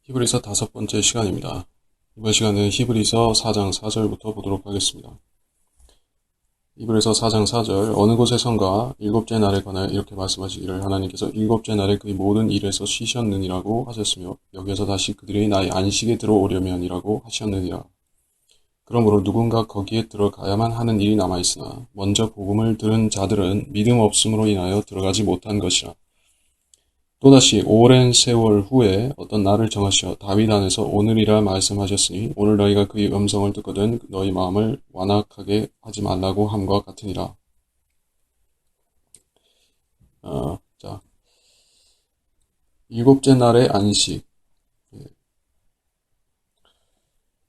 히브리서 5번째 시간입니다. 이번 시간은 히브리서 4장 4절부터 보도록 하겠습니다. 히브리서 4장 4절 어느 곳에선가 일곱째 날에 관하여 이렇게 말씀하시기를 하나님께서 일곱째 날에 그의 모든 일에서 쉬셨느니라고 하셨으며 여기에서 다시 그들이 나의 안식에 들어오려면이라고 하셨느니라. 그러므로 누군가 거기에 들어가야만 하는 일이 남아있으나 먼저 복음을 들은 자들은 믿음 없음으로 인하여 들어가지 못한 것이라. 또다시 오랜 세월 후에 어떤 날을 정하시어 다윗 안에서 오늘이라 말씀하셨으니 오늘 너희가 그의 음성을 듣거든 너희 마음을 완악하게 하지 말라고 함과 같으니라. 자, 일곱째 날의 안식.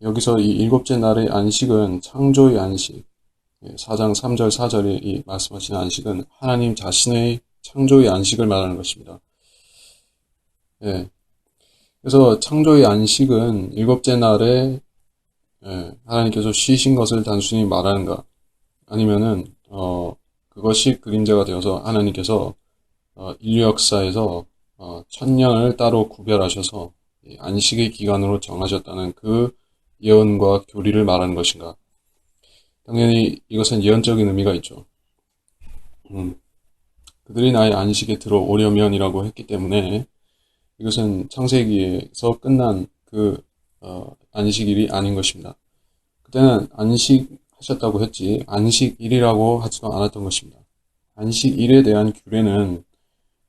여기서 이 일곱째 날의 안식은 창조의 안식. 4장 3절 4절에 이 말씀하신 안식은 하나님 자신의 창조의 안식을 말하는 것입니다. 그래서 창조의 안식은 일곱째 날에 하나님께서 쉬신 것을 단순히 말하는가? 아니면은 그것이 그림자가 되어서 하나님께서 인류 역사에서 1000년을 따로 구별하셔서 안식의 기간으로 정하셨다는 그 예언과 교리를 말하는 것인가? 당연히 이것은 예언적인 의미가 있죠. 그들이 나의 안식에 들어오려면이라고 했기 때문에 이것은 창세기에서 끝난 그 안식일이 아닌 것입니다. 그때는 안식하셨다고 했지 안식일이라고 하지도 않았던 것입니다. 안식일에 대한 규례는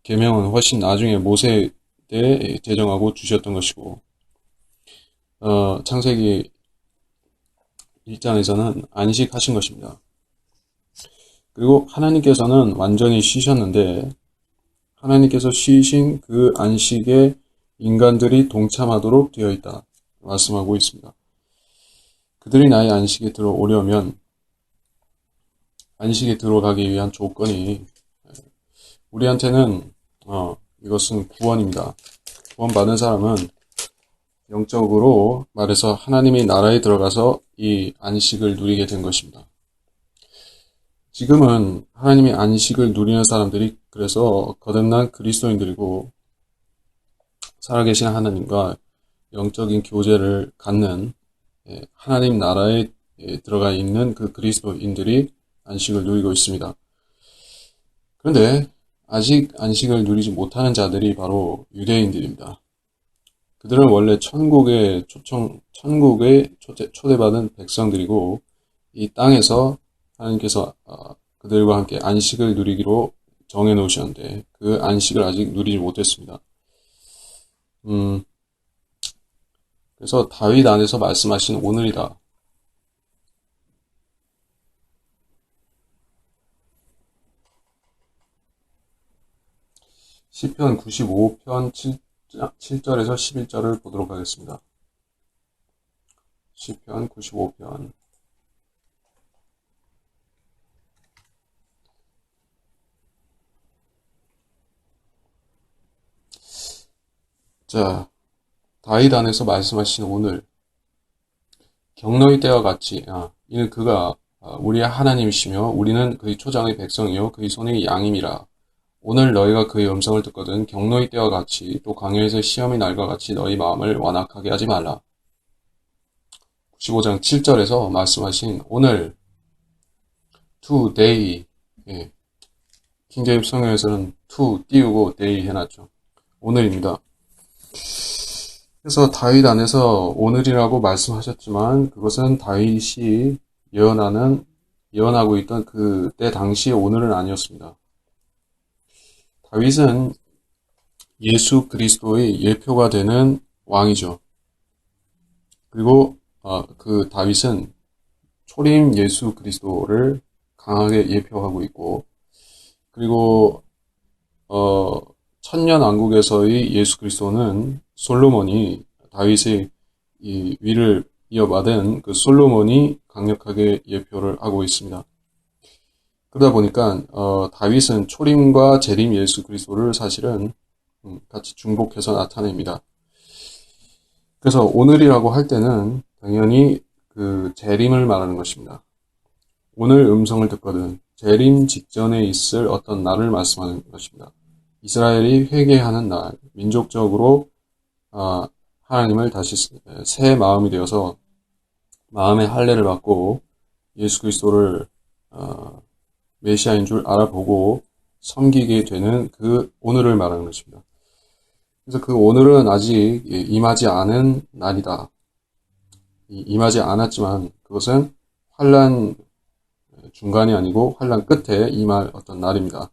계명은 훨씬 나중에 모세 때 제정하고 주셨던 것이고 창세기 1장에서는 안식하신 것입니다. 그리고 하나님께서는 완전히 쉬셨는데 하나님께서 쉬신 그 안식에 인간들이 동참하도록 되어 있다 말씀하고 있습니다. 그들이 나의 안식에 들어오려면 안식에 들어가기 위한 조건이 우리한테는 이것은 구원입니다. 구원받은 사람은 영적으로 말해서 하나님의 나라에 들어가서 이 안식을 누리게 된 것입니다. 지금은 하나님의 안식을 누리는 사람들이 그래서 거듭난 그리스도인들이고 살아계신 하나님과 영적인 교제를 갖는 하나님 나라에 들어가 있는 그 그리스도인들이 안식을 누리고 있습니다. 그런데 아직 안식을 누리지 못하는 자들이 바로 유대인들입니다. 그들은 원래 천국에 초대받은 백성들이고 이 땅에서 하나님께서 그들과 함께 안식을 누리기로 정해놓으셨는데 그 안식을 아직 누리지 못했습니다. 그래서 다윗 안에서 말씀하신 오늘이다. 시편 95편 7절에서 11절을 보도록 하겠습니다. 시편 95편 자, 다윗 안에서 말씀하신 오늘 경노의 때와 같이 이는 그가 우리의 하나님이시며 우리는 그의 초장의 백성이요 그의 손의 양임이라. 오늘 너희가 그의 음성을 듣거든 경노의 때와 같이 또 광야에서 시험의 날과 같이 너희 마음을 완악하게 하지 말라. 95장 7절에서 말씀하신 오늘 today 킹제임스 성경에서는 to 띄우고 day 해놨죠. 오늘입니다. 그래서 다윗 안에서 오늘이라고 말씀하셨지만 그것은 다윗이 예언하고 있던 그때 당시의 오늘은 아니었습니다. 다윗은 예수 그리스도의 예표가 되는 왕이죠. 그리고 그 다윗은 초림 예수 그리스도를 강하게 예표하고 있고 그리고 천년 왕국에서의 예수 그리스도는 솔로몬이 다윗의 이 위를 이어받은 그 솔로몬이 강력하게 예표를 하고 있습니다. 그러다 보니까 다윗은 초림과 재림 예수 그리스도를 사실은 같이 중복해서 나타냅니다. 그래서 오늘이라고 할 때는 당연히 그 재림을 말하는 것입니다. 오늘 음성을 듣거든 재림 직전에 있을 어떤 날을 말씀하는 것입니다. 이스라엘이 회개하는 날, 민족적으로 하나님을 다시 새 마음이 되어서 마음의 할례를 받고 예수 그리스도를 메시아인 줄 알아보고 섬기게 되는 그 오늘을 말하는 것입니다. 그래서 그 오늘은 아직 임하지 않은 날이다. 임하지 않았지만 그것은 환난 중간이 아니고 환난 끝에 임할 어떤 날입니다.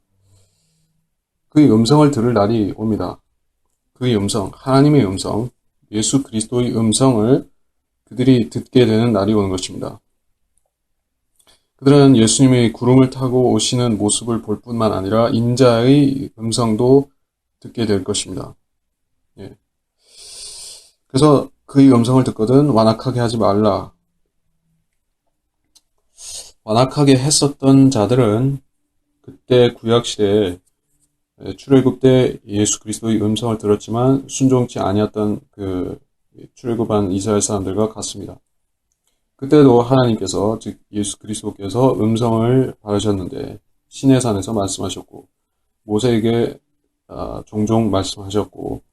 그의 음성을 들을 날이 옵니다. 그의 음성, 하나님의 음성, 예수 그리스도의 음성을 그들이 듣게 되는 날이 오는 것입니다. 그들은 예수님의 구름을 타고 오시는 모습을 볼 뿐만 아니라 인자의 음성도 듣게 될 것입니다. 예. 그래서 그의 음성을 듣거든 완악하게 하지 말라. 완악하게 했었던 자들은 그때 구약시대에 출애굽 때 예수 그리스도의 음성을 들었지만 순종치 아니었던 그 출애굽한 이스라엘 사람들과 같습니다. 그때도 하나님께서 즉 예수 그리스도께서 음성을 받으셨는데 시내산에서 말씀하셨고 모세에게 종종 말씀하셨고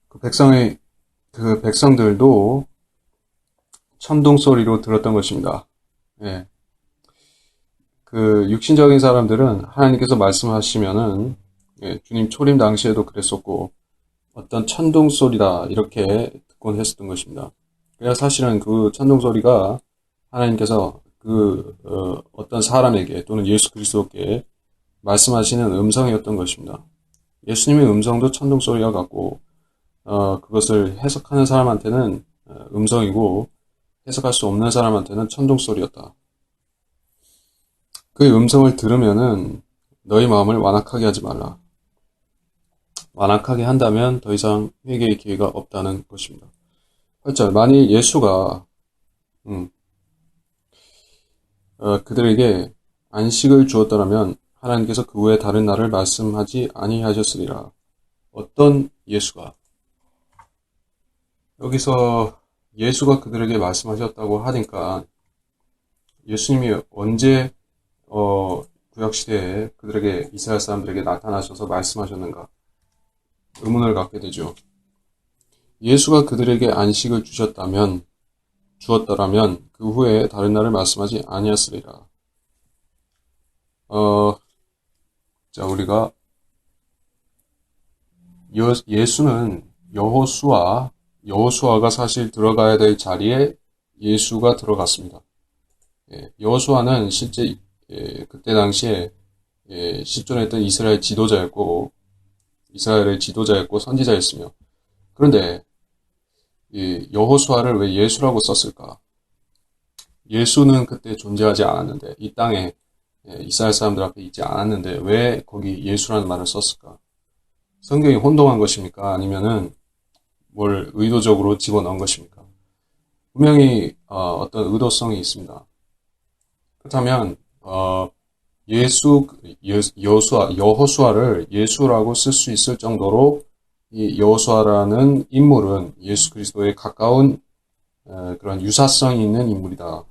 그 백성들도 천둥 소리로 들었던 것입니다. 예. 그 육신적인 사람들은 하나님께서 말씀하시면은 주님 초림 당시에도 그랬었고 어떤 천둥 소리다 이렇게 듣곤 했었던 것입니다. 그래야 사실은 그 천둥 소리가 하나님께서 어떤 사람에게 또는 예수 그리스도께 말씀하시는 음성이었던 것입니다. 예수님의 음성도 천둥 소리와 같고 그것을 해석하는 사람한테는 음성이고 해석할 수 없는 사람한테는 천둥 소리였다. 그의 음성을 들으면은 너희 마음을 완악하게 하지 말라. 완악하게 한다면 더 이상 회개의 기회가 없다는 것입니다. 8절 만일 예수가 그들에게 안식을 주었더라면 하나님께서 그 후에 다른 날을 말씀하지 아니하셨으리라. 어떤 예수가? 여기서 예수가 그들에게 말씀하셨다고 하니까 예수님이 언제 구약시대에 그들에게 이스라엘 사람들에게 나타나셔서 말씀하셨는가 의문을 갖게 되죠. 예수가 그들에게 안식을 주었더라면 그 후에 다른 날을 말씀하지 아니었으리라. 자, 우리가 예수는 여호수아가 사실 들어가야 될 자리에 예수가 들어갔습니다. 여호수아는 실제 그때 당시에 실존했던 이스라엘의 지도자였고 선지자였으며 그런데 여호수아를 왜 예수라고 썼을까? 예수는 그때 존재하지 않았는데 이 땅에 이스라엘 사람들 앞에 있지 않았는데 왜 거기 예수라는 말을 썼을까? 성경이 혼동한 것입니까? 아니면은 뭘 의도적으로 집어넣은 것입니까? 분명히 어떤 의도성이 있습니다. 그렇다면 여호수아를 예수라고 쓸 수 있을 정도로 이 여호수아라는 인물은 예수 그리스도에 가까운 그런 유사성이 있는 인물이다.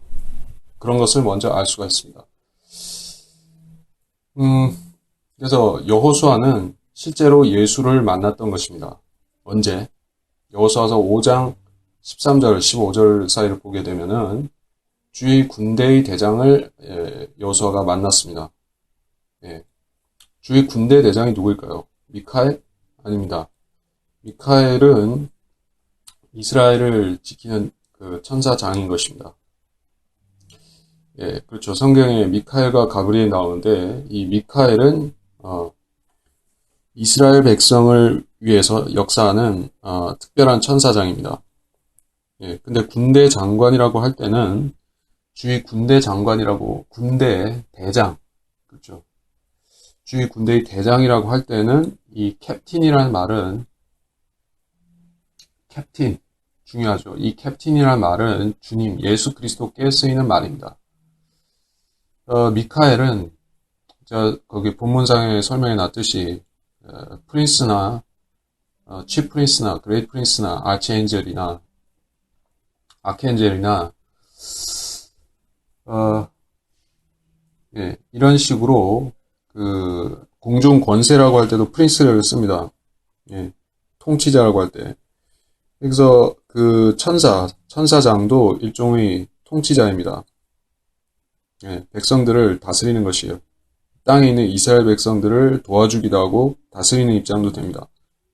그런 것을 먼저 알 수가 있습니다. 그래서 여호수아는 실제로 예수를 만났던 것입니다. 언제? 여호수아서 5장 13절, 15절 사이를 보게 되면은 주의 군대의 대장을 여호수아가 만났습니다. 주의 군대 대장이 누구일까요? 미카엘? 아닙니다. 미카엘은 이스라엘을 지키는 그 천사장인 것입니다. 그렇죠. 성경에 미카엘과 가브리엘이 나오는데 이 미카엘은 이스라엘 백성을 위해서 역사하는 특별한 천사장입니다. 근데 군대 장관이라고 할 때는 주의 군대 장관이라고 군대 대장 그렇죠. 주의 군대의 대장이라고 할 때는 이 캡틴이라는 말은 캡틴 중요하죠. 이 캡틴이라는 말은 주님 예수 그리스도께 쓰이는 말입니다. 미카엘은 거기 본문상에 설명해 놨듯이 프린스나 치 프린스나 그레이트 프린스나 아키엔젤이나 이런 식으로 그 공중 권세라고 할 때도 프린스를 씁니다. 통치자라고 할 때. 그래서 그 천사장도 일종의 통치자입니다. 예, 백성들을 다스리는 것이에요. 땅에 있는 이스라엘 백성들을 도와주기도 하고 다스리는 입장도 됩니다.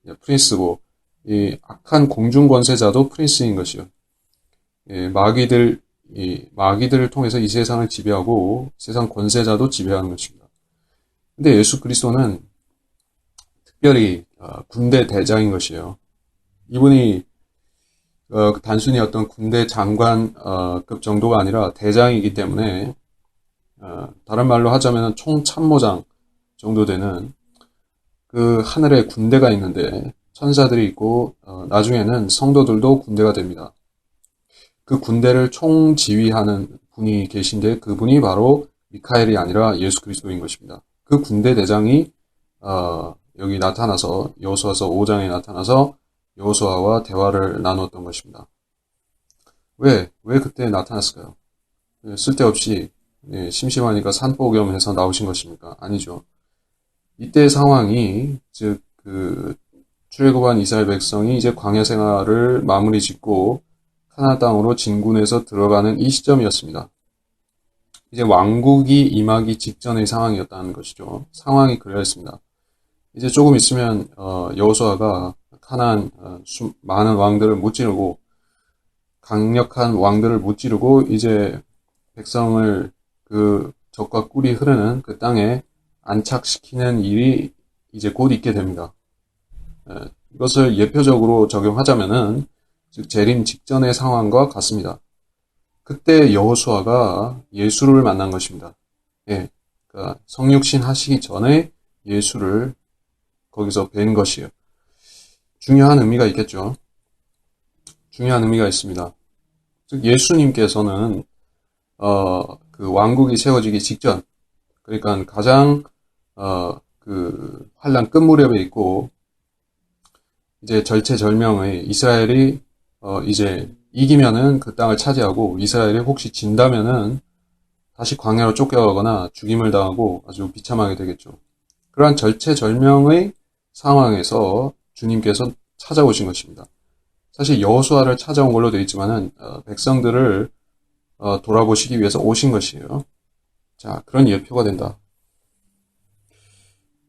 예, 프린스고, 이 악한 공중 권세자도 프린스인 것이요. 예, 마귀들을 통해서 이 세상을 지배하고 세상 권세자도 지배하는 것입니다. 근데 예수 그리스도는 특별히 군대 대장인 것이에요. 이분이 단순히 어떤 군대 장관급 정도가 아니라 대장이기 때문에 다른 말로 하자면 총참모장 정도 되는 그 하늘에 군대가 있는데 천사들이 있고 나중에는 성도들도 군대가 됩니다. 그 군대를 총지휘하는 분이 계신데 그분이 바로 미카엘이 아니라 예수 그리스도인 것입니다. 그 군대 대장이 여기 나타나서 여호수아서 5장에 나타나서 여호수아와 대화를 나눴던 것입니다. 왜 그때 나타났을까요? 쓸데없이 심심하니까 산보겸해서 나오신 것입니까? 아니죠. 이때 상황이 즉 그 출애굽한 이스라엘 백성이 이제 광야 생활을 마무리 짓고 카나안 땅으로 진군해서 들어가는 이 시점이었습니다. 이제 왕국이 임하기 직전의 상황이었다는 것이죠. 상황이 그러했습니다. 이제 조금 있으면 여호수아가 카나안 많은 왕들을 무찌르고 강력한 왕들을 무찌르고 이제 백성을 그 적과 꿀이 흐르는 그 땅에 안착시키는 일이 이제 곧 있게 됩니다. 이것을 예표적으로 적용하자면은 즉 재림 직전의 상황과 같습니다. 그때 여호수아가 예수를 만난 것입니다. 예, 그러니까 성육신 하시기 전에 예수를 거기서 뵌 것이에요. 중요한 의미가 있겠죠. 중요한 의미가 있습니다. 즉 예수님께서는 그 왕국이 세워지기 직전, 그러니까 가장 그 환란 끝 무렵에 있고 이제 절체절명의 이스라엘이 이제 이기면은 그 땅을 차지하고 이스라엘이 혹시 진다면은 다시 광야로 쫓겨가거나 죽임을 당하고 아주 비참하게 되겠죠. 그러한 절체절명의 상황에서 주님께서 찾아오신 것입니다. 사실 여호수아를 찾아온 걸로 되어 있지만은 백성들을 돌아보시기 위해서 오신 것이에요. 자, 그런 예표가 된다.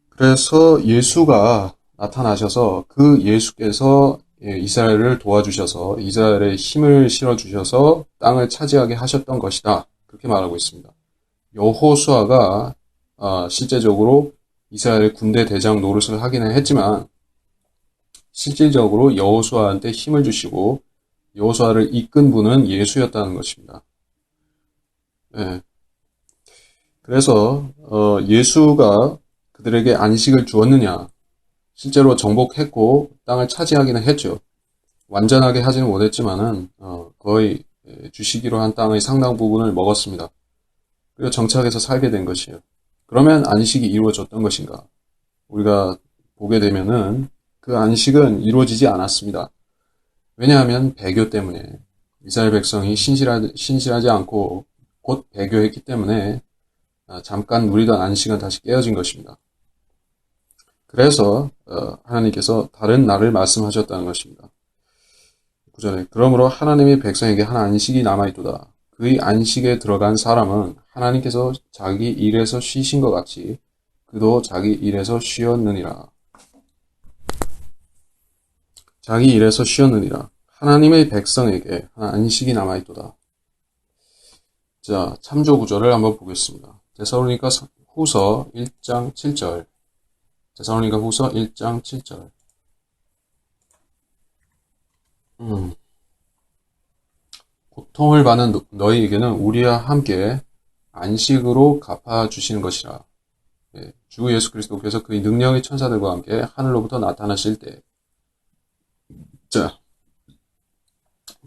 그래서 예수가 나타나셔서 그 예수께서 이스라엘을 도와주셔서 이스라엘에 힘을 실어주셔서 땅을 차지하게 하셨던 것이다. 그렇게 말하고 있습니다. 여호수아가 실제적으로 이스라엘 군대 대장 노릇을 하기는 했지만 실질적으로 여호수아한테 힘을 주시고 여호수아를 이끈 분은 예수였다는 것입니다. 예. 그래서 예수가 그들에게 안식을 주었느냐? 실제로 정복했고 땅을 차지하기는 했죠. 완전하게 하지는 못했지만은 거의 주시기로 한 땅의 상당 부분을 먹었습니다. 그리고 정착해서 살게 된 것이에요. 그러면 안식이 이루어졌던 것인가? 우리가 보게 되면은 그 안식은 이루어지지 않았습니다. 왜냐하면 배교 때문에 이스라엘 백성이 신실하지 않고 곧 배교했기 때문에 잠깐 누리던 안식은 다시 깨어진 것입니다. 그래서 하나님께서 다른 날을 말씀하셨다는 것입니다. 9절에 그러므로 하나님이 백성에게 한 안식이 남아있도다. 그의 안식에 들어간 사람은 하나님께서 자기 일에서 쉬신 것 같이 그도 자기 일에서 쉬었느니라. 자기 일에서 쉬었느니라. 하나님의 백성에게 한 안식이 남아있도다. 자, 참조 구절을 한번 보겠습니다. 데살로니가 후서 1장 7절. 데살로니가 후서 1장 7절. 고통을 받는 너희에게는 우리와 함께 안식으로 갚아주시는 것이라. 예, 주 예수 그리스도께서 그의 능력의 천사들과 함께 하늘로부터 나타나실 때. 자,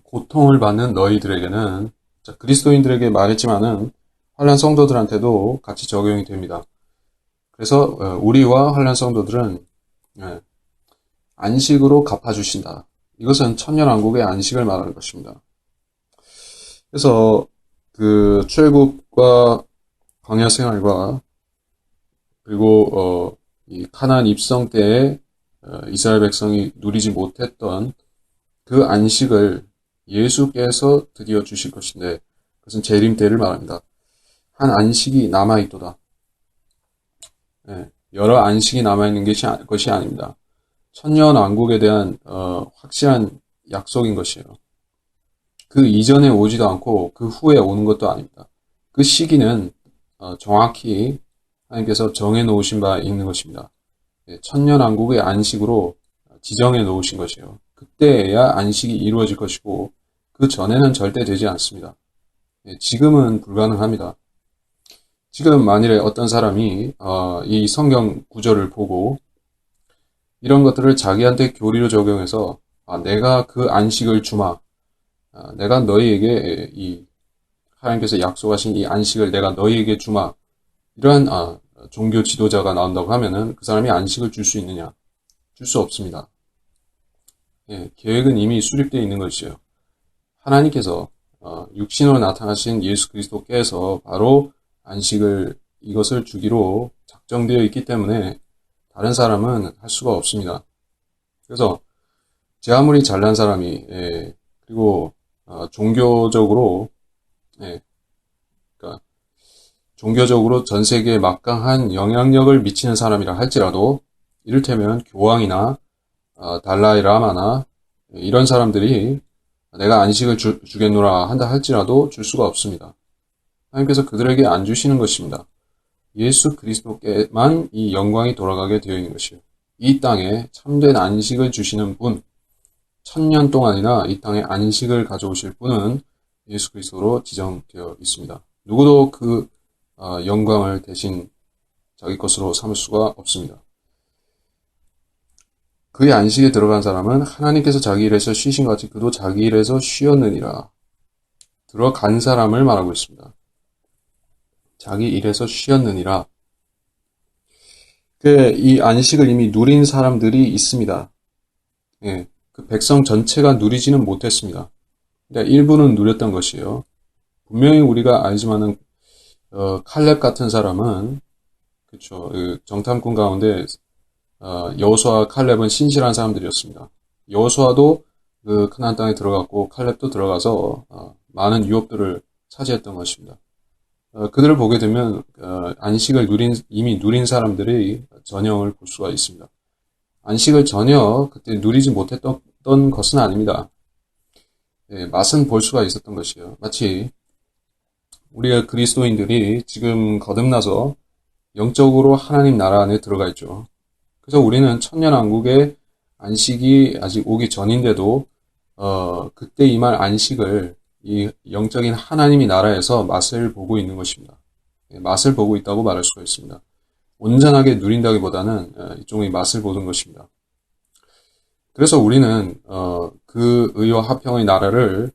고통을 받는 너희들에게는, 자, 그리스도인들에게 말했지만은 환난 성도들한테도 같이 적용이 됩니다. 그래서 우리와 환난 성도들은 안식으로 갚아주신다. 이것은 천년왕국의 안식을 말하는 것입니다. 그래서 그 출애굽과 광야 생활과 그리고 이 가나안 입성 때에 이스라엘 백성이 누리지 못했던 그 안식을 예수께서 드디어 주실 것인데 그것은 재림 때를 말합니다. 한 안식이 남아있도다. 예, 여러 안식이 남아있는 것이 아닙니다. 천년왕국에 대한 확실한 약속인 것이에요. 그 이전에 오지도 않고 그 후에 오는 것도 아닙니다. 그 시기는 정확히 하나님께서 정해놓으신 바 있는 것입니다. 예, 천년왕국의 안식으로 지정해 놓으신 것이에요. 그때야 안식이 이루어질 것이고 그 전에는 절대 되지 않습니다. 예, 지금은 불가능합니다. 지금 만일에 어떤 사람이 이 성경 구절을 보고 이런 것들을 자기한테 교리로 적용해서 내가 그 안식을 주마, 내가 너희에게 이 하나님께서 약속하신 이 안식을 내가 너희에게 주마, 이러한 종교 지도자가 나온다고 하면은 그 사람이 안식을 줄 수 있느냐? 줄 수 없습니다. 예, 계획은 이미 수립되어 있는 것이에요. 하나님께서 육신으로 나타나신 예수 그리스도께서 바로 안식을 이것을 주기로 작정되어 있기 때문에 다른 사람은 할 수가 없습니다. 그래서 제 아무리 잘난 사람이 그리고 종교적으로 그러니까 종교적으로 전 세계에 막강한 영향력을 미치는 사람이라 할지라도 이를테면 교황이나 달라이 라마나 이런 사람들이 내가 안식을 주겠노라 한다 할지라도 줄 수가 없습니다. 하나님께서 그들에게 안 주시는 것입니다. 예수 그리스도께만 이 영광이 돌아가게 되어 있는 것이요. 이 땅에 참된 안식을 주시는 분, 1000년 동안이나 이 땅에 안식을 가져오실 분은 예수 그리스도로 지정되어 있습니다. 누구도 그 영광을 대신 자기 것으로 삼을 수가 없습니다. 그의 안식에 들어간 사람은 하나님께서 자기 일에서 쉬신 것 같이 그도 자기 일에서 쉬었느니라. 들어간 사람을 말하고 있습니다. 자기 일에서 쉬었느니라. 이 안식을 이미 누린 사람들이 있습니다. 예, 그 백성 전체가 누리지는 못했습니다. 그러니까 일부는 누렸던 것이에요. 분명히 우리가 알지만은 칼렙 같은 사람은 그렇죠. 그 정탐꾼 가운데 여호수아와 칼렙은 신실한 사람들이었습니다. 여호수아도 그 크나안 땅에 들어갔고 칼렙도 들어가서 많은 유업들을 차지했던 것입니다. 그들을 보게 되면 안식을 이미 누린 사람들의 전형을 볼 수가 있습니다. 안식을 전혀 그때 누리지 못했던 것은 아닙니다. 예, 맛은 볼 수가 있었던 것이에요. 마치 우리가 그리스도인들이 지금 거듭나서 영적으로 하나님 나라 안에 들어가 있죠. 그래서 우리는 천년왕국의 안식이 아직 오기 전인데도 그때 임할 안식을 이 영적인 하나님의 나라에서 맛을 보고 있는 것입니다. 예, 맛을 보고 있다고 말할 수가 있습니다. 온전하게 누린다기보다는 일종의 맛을 보는 것입니다. 그래서 우리는 그 의와 화평의 나라를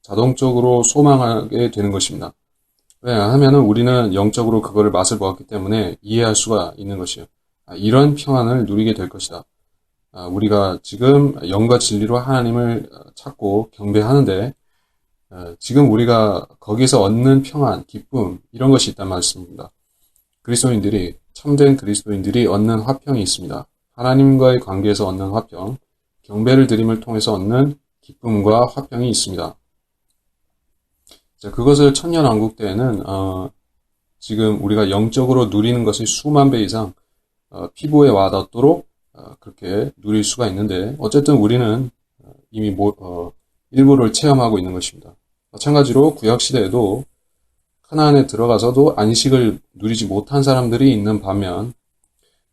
자동적으로 소망하게 되는 것입니다. 왜냐하면 우리는 영적으로 그거를 맛을 보았기 때문에 이해할 수가 있는 것이에요. 이런 평안을 누리게 될 것이다. 우리가 지금 영과 진리로 하나님을 찾고 경배하는데 지금 우리가 거기서 얻는 평안, 기쁨 이런 것이 있단 말씀입니다. 그리스도인들이 참된 그리스도인들이 얻는 화평이 있습니다. 하나님과의 관계에서 얻는 화평, 경배를 드림을 통해서 얻는 기쁨과 화평이 있습니다. 자, 그것을 천년왕국 때에는 지금 우리가 영적으로 누리는 것이 수만 배 이상 피부에 와닿도록 그렇게 누릴 수가 있는데 어쨌든 우리는 이미 일부를 체험하고 있는 것입니다. 마찬가지로 구약시대에도 하나안에 들어가서도 안식을 누리지 못한 사람들이 있는 반면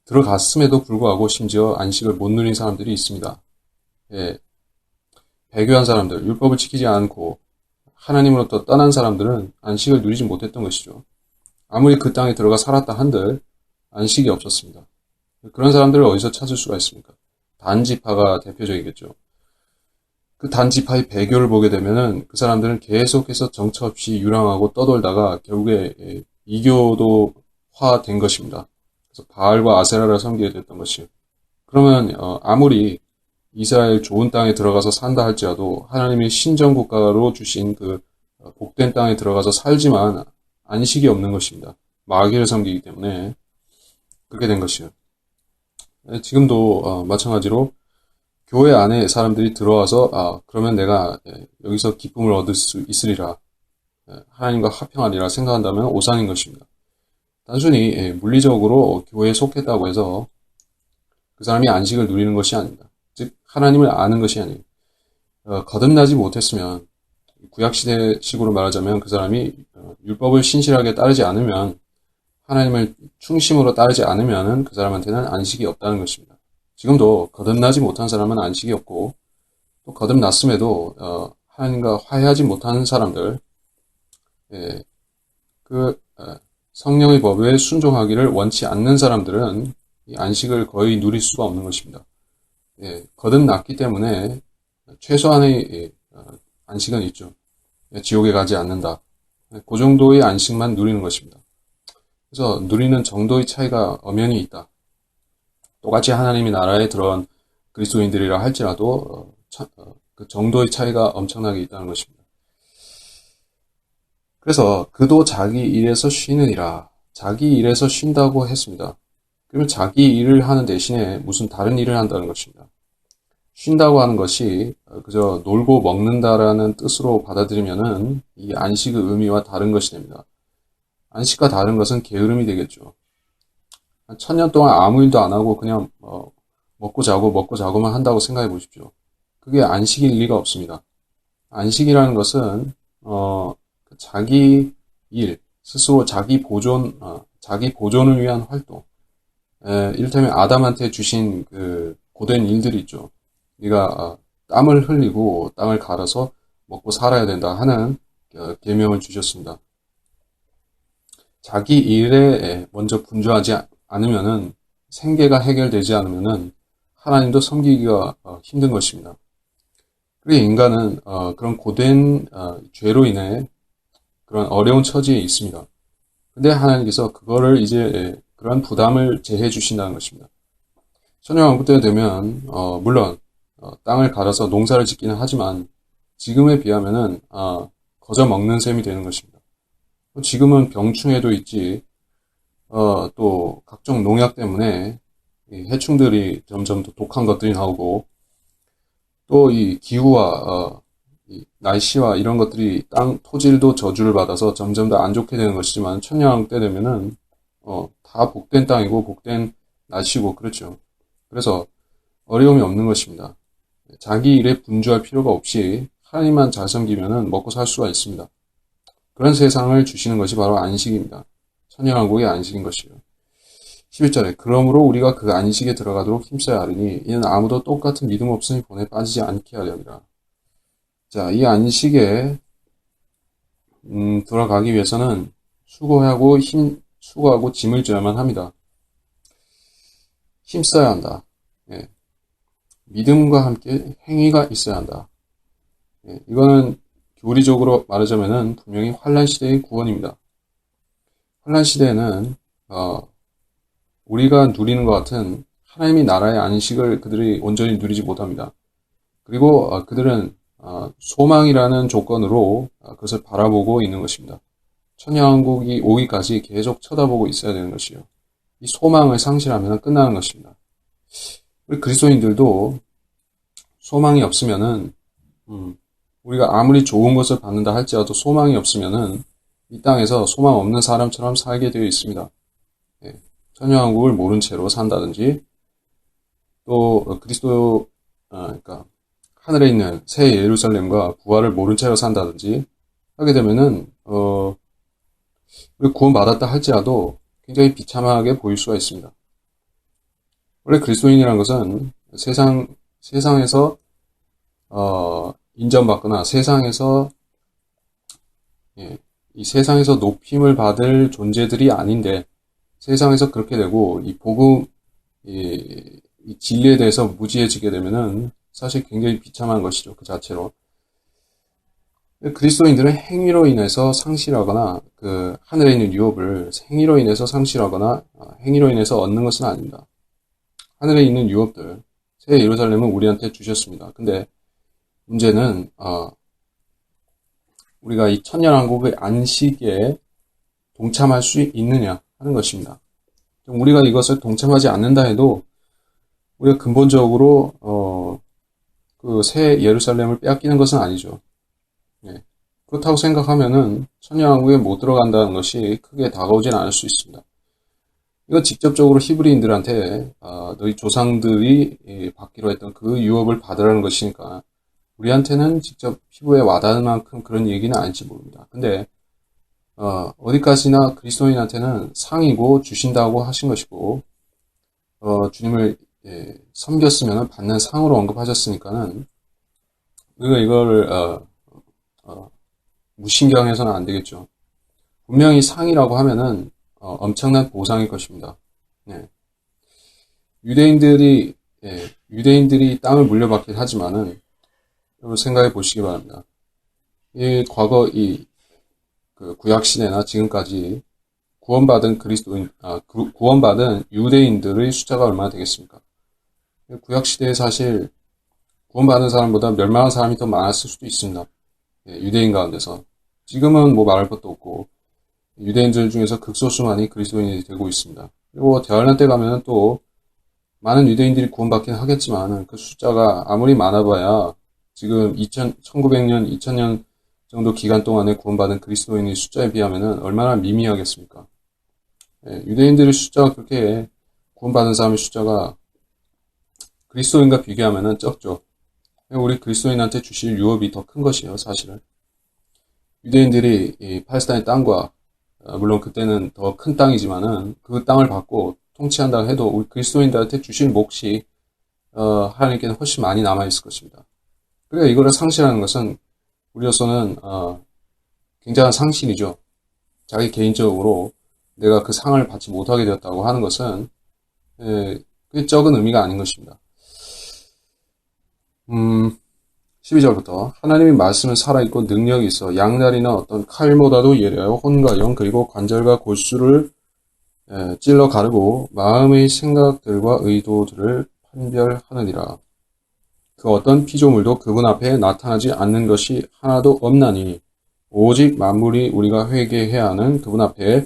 들어갔음에도 불구하고 심지어 안식을 못 누린 사람들이 있습니다. 예, 배교한 사람들, 율법을 지키지 않고 하나님으로부터 떠난 사람들은 안식을 누리지 못했던 것이죠. 아무리 그 땅에 들어가 살았다 한들 안식이 없었습니다. 그런 사람들을 어디서 찾을 수가 있습니까? 단지파가 대표적이겠죠. 그 단지파의 배교를 보게 되면은 그 사람들은 계속해서 정처 없이 유랑하고 떠돌다가 결국에 이교도화 된 것입니다. 그래서 바알과 아세라를 섬기게 됐던 것이에요. 그러면 아무리 이스라엘 좋은 땅에 들어가서 산다 할지라도 하나님의 신정국가로 주신 그 복된 땅에 들어가서 살지만 안식이 없는 것입니다. 마귀를 섬기기 때문에 그렇게 된 것이에요. 지금도 마찬가지로 교회 안에 사람들이 들어와서 그러면 내가 여기서 기쁨을 얻을 수 있으리라, 하나님과 화평하리라 생각한다면 오산인 것입니다. 단순히 물리적으로 교회에 속했다고 해서 그 사람이 안식을 누리는 것이 아닙니다. 즉 하나님을 아는 것이 아니에요. 거듭나지 못했으면, 구약시대식으로 말하자면 그 사람이 율법을 신실하게 따르지 않으면, 하나님을 중심으로 따르지 않으면 그 사람한테는 안식이 없다는 것입니다. 지금도 거듭나지 못한 사람은 안식이 없고, 또 거듭났음에도 하나님과 화해하지 못하는 사람들, 성령의 법에 순종하기를 원치 않는 사람들은 이 안식을 거의 누릴 수가 없는 것입니다. 거듭났기 때문에 최소한의 안식은 있죠. 지옥에 가지 않는다. 그 정도의 안식만 누리는 것입니다. 그래서 누리는 정도의 차이가 엄연히 있다. 똑같이 하나님의 나라에 들어온 그리스도인들이라 할지라도 그 정도의 차이가 엄청나게 있다는 것입니다. 그래서 그도 자기 일에서 쉬느니라. 자기 일에서 쉰다고 했습니다. 그러면 자기 일을 하는 대신에 무슨 다른 일을 한다는 것입니다. 쉰다고 하는 것이 그저 놀고 먹는다라는 뜻으로 받아들이면은 이 안식의 의미와 다른 것이 됩니다. 안식과 다른 것은 게으름이 되겠죠. 1000년 동안 아무 일도 안 하고 그냥 먹고 자고만 한다고 생각해 보십시오. 그게 안식일 리가 없습니다. 안식이라는 것은 자기 일, 스스로 자기 보존을 위한 활동. 이를테면 아담한테 주신 그 고된 일들이 있죠. 네가 땀을 흘리고 땅을 갈아서 먹고 살아야 된다 하는 계명을 주셨습니다. 자기 일에 먼저 분주하지 않으면은, 생계가 해결되지 않으면은 하나님도 섬기기가 힘든 것입니다. 그리고 인간은 그런 고된 죄로 인해 그런 어려운 처지에 있습니다. 근데 하나님께서 그거를 이제 그런 부담을 제해 주신다는 것입니다. 천년왕국 때 되면 물론 땅을 갈아서 농사를 짓기는 하지만 지금에 비하면은 거저 먹는 셈이 되는 것입니다. 지금은 병충해도 있지, 또 각종 농약 때문에 이 해충들이 점점 더 독한 것들이 나오고, 또 이 기후와 이 날씨와 이런 것들이 땅 토질도 저주를 받아서 점점 더 안 좋게 되는 것이지만, 천년왕국 때 되면은 다 복된 땅이고 복된 날씨고 그렇죠. 그래서 어려움이 없는 것입니다. 자기 일에 분주할 필요가 없이 하나님만 잘 섬기면은 먹고 살 수가 있습니다. 그런 세상을 주시는 것이 바로 안식입니다. 천년왕국의 안식인 것이요. 11절에 그러므로 우리가 그 안식에 들어가도록 힘써야 하리니 이는 아무도 똑같은 믿음 없음이 본에 빠지지 않게 하려니라. 자, 이 안식에 들어가기 위해서는 수고하고 짐을 져야만 합니다. 힘써야 한다. 믿음과 함께 행위가 있어야 한다. 이거는 교리적으로 말하자면은 분명히 환란 시대의 구원입니다. 환란 시대에는 우리가 누리는 것 같은 하나님의 나라의 안식을 그들이 온전히 누리지 못합니다. 그리고 그들은 소망이라는 조건으로 그것을 바라보고 있는 것입니다. 천년왕국이 오기까지 계속 쳐다보고 있어야 되는 것이요. 이 소망을 상실하면 끝나는 것입니다. 우리 그리스도인들도 소망이 없으면은 우리가 아무리 좋은 것을 받는다 할지라도 소망이 없으면은 이 땅에서 소망 없는 사람처럼 살게 되어 있습니다. 천년왕국을 모른 채로 산다든지, 또 그러니까 하늘에 있는 새 예루살렘과 부활을 모른 채로 산다든지 하게 되면은 우리 구원받았다 할지라도 굉장히 비참하게 보일 수가 있습니다. 원래 그리스도인이라는 것은 세상에서 인정받거나 이 세상에서 높임을 받을 존재들이 아닌데, 세상에서 그렇게 되고 이 복음, 이 진리에 대해서 무지해지게 되면은 사실 굉장히 비참한 것이죠. 그 자체로. 그리스도인들은 행위로 인해서 상실하거나 그 하늘에 있는 유업을 행위로 인해서 상실하거나 행위로 인해서 얻는 것은 아닙니다. 하늘에 있는 유업들, 새 예루살렘은 우리한테 주셨습니다. 근데 문제는 우리가 이 천년왕국의 안식에 동참할 수 있느냐 하는 것입니다. 우리가 이것을 동참하지 않는다 해도 우리가 근본적으로 그 새 예루살렘을 빼앗기는 것은 아니죠. 예. 그렇다고 생각하면은 천년왕국에 못 들어간다는 것이 크게 다가오진 않을 수 있습니다. 이거 직접적으로 히브리인들한테 너희 조상들이 받기로 했던 그 유업을 받으라는 것이니까 우리한테는 직접 피부에 와닿을 만큼 그런 얘기는 아닐지 모릅니다. 근데 어디까지나 그리스도인한테는 상이고 주신다고 하신 것이고 주님을 섬겼으면 받는 상으로 언급하셨으니까는 우리가 이걸 무신경해서는 안 되겠죠. 분명히 상이라고 하면은 엄청난 보상일 것입니다. 네. 유대인들이 땅을 물려받긴 하지만은 여러분 생각해 보시기 바랍니다. 과거 그 구약 시대나 지금까지 구원받은 구원받은 유대인들의 숫자가 얼마나 되겠습니까? 구약 시대에 사실 구원받은 사람보다 멸망한 사람이 더 많았을 수도 있습니다. 유대인 가운데서. 지금은 뭐 말할 것도 없고 유대인들 중에서 극소수만이 그리스도인이 되고 있습니다. 그리고 대환란 때 가면은 또 많은 유대인들이 구원받긴 하겠지만 그 숫자가 아무리 많아봐야 지금 1900년, 2000년 정도 기간 동안에 구원받은 그리스도인의 숫자에 비하면은 얼마나 미미하겠습니까? 유대인들의 숫자가 그렇게 구원받은 사람의 숫자가 그리스도인과 비교하면은 적죠. 우리 그리스도인한테 주실 유업이 더 큰 것이에요, 사실은. 유대인들이 이 팔레스타인 땅과 물론 그때는 더 큰 땅이지만은 그 땅을 받고 통치한다고 해도 우리 그리스도인들한테 주실 몫이 하나님께는 훨씬 많이 남아 있을 것입니다. 그래서 이거를 상실하는 것은 우리로서는 굉장한 상실이죠. 자기 개인적으로 내가 그 상을 받지 못하게 되었다고 하는 것은 그게 적은 의미가 아닌 것입니다. 12절부터 하나님의 말씀은 살아있고 능력이 있어 양날이나 어떤 칼보다도 예리하여 혼과 영 그리고 관절과 골수를 찔러 가르고 마음의 생각들과 의도들을 판별하느니라. 그 어떤 피조물도 그분 앞에 나타나지 않는 것이 하나도 없나니 오직 만물이 우리가 회개해야 하는 그분 앞에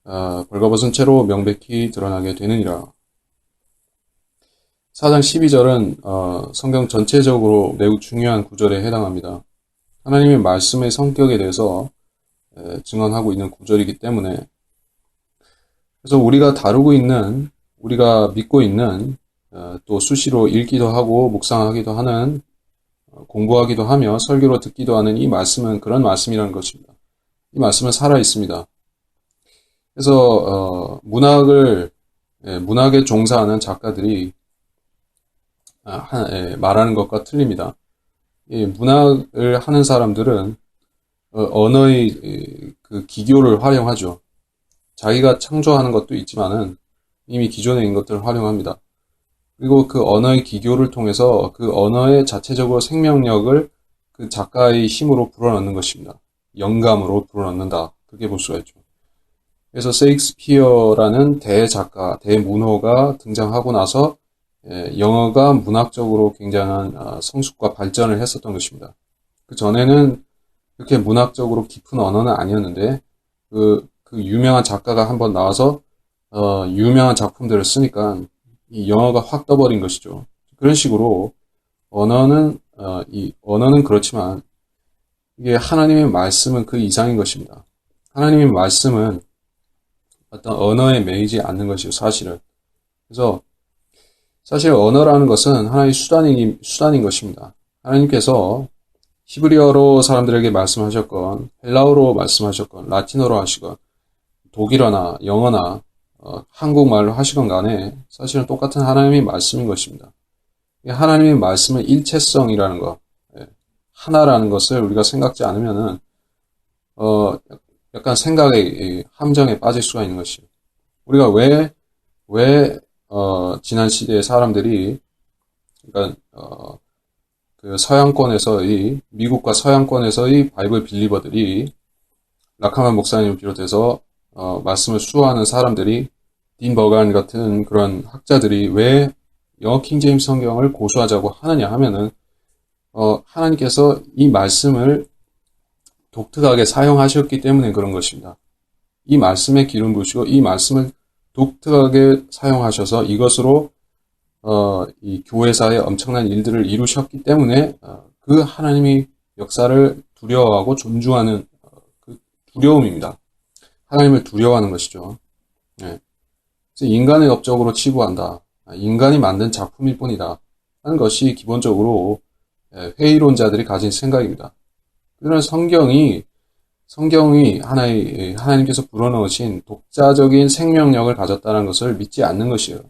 벌거벗은 채로 명백히 드러나게 되느니라. 4장 12절은 성경 전체적으로 매우 중요한 구절에 해당합니다. 하나님의 말씀의 성격에 대해서 증언하고 있는 구절이기 때문에 그래서 우리가 다루고 있는 우리가 믿고 있는 또 수시로 읽기도 하고 묵상하기도 하는 공부하기도 하며 설교로 듣기도 하는 이 말씀은 그런 말씀이라는 것입니다. 이 말씀은 살아 있습니다. 그래서 문학에 종사하는 작가들이 말하는 것과 틀립니다. 문학을 하는 사람들은 언어의 그 기교를 활용하죠. 자기가 창조하는 것도 있지만은 이미 기존에 있는 것들을 활용합니다. 그리고 그 언어의 기교를 통해서 그 언어의 자체적으로 생명력을 그 작가의 힘으로 불어넣는 것입니다. 영감으로 불어넣는다. 그렇게 볼 수가 있죠. 그래서 세익스피어라는 대작가, 대문호가 등장하고 나서 영어가 문학적으로 굉장한 성숙과 발전을 했었던 것입니다. 그 전에는 그렇게 문학적으로 깊은 언어는 아니었는데 그 유명한 작가가 한번 나와서 유명한 작품들을 쓰니까 이 영어가 확 떠버린 것이죠. 그런 식으로 언어는 그렇지만 이게 하나님의 말씀은 그 이상인 것입니다. 하나님의 말씀은 어떤 언어에 매이지 않는 것이요, 사실은. 그래서 사실 언어라는 것은 하나의 수단인 것입니다. 하나님께서 히브리어로 사람들에게 말씀하셨건, 헬라어로 말씀하셨건, 라틴어로 하시건, 독일어나 영어나 한국말로 하시건 간에 사실은 똑같은 하나님의 말씀인 것입니다. 하나님의 말씀의 일체성이라는 것, 하나라는 것을 우리가 생각지 않으면은 약간 생각의 함정에 빠질 수가 있는 것이에요. 우리가 왜 지난 시대의 사람들이, 그러니까, 그 미국과 서양권에서의 바이블 빌리버들이, 락하만 목사님을 비롯해서, 말씀을 수호하는 사람들이, 딘 버간 같은 그런 학자들이 왜 영어 킹제임스 성경을 고수하자고 하느냐 하면은, 하나님께서 이 말씀을 독특하게 사용하셨기 때문에 그런 것입니다. 이 말씀에 기름 부으시고 이 말씀을 독특하게 사용하셔서 이것으로 이 교회사에 엄청난 일들을 이루셨기 때문에 그 하나님의 역사를 두려워하고 존중하는 그 두려움입니다. 하나님을 두려워하는 것이죠. 예. 그래서 인간의 업적으로 치부한다. 인간이 만든 작품일 뿐이다. 하는 것이 기본적으로 회의론자들이 가진 생각입니다. 그러나 성경이 하나님께서 불어넣으신 독자적인 생명력을 가졌다는 것을 믿지 않는 것이에요.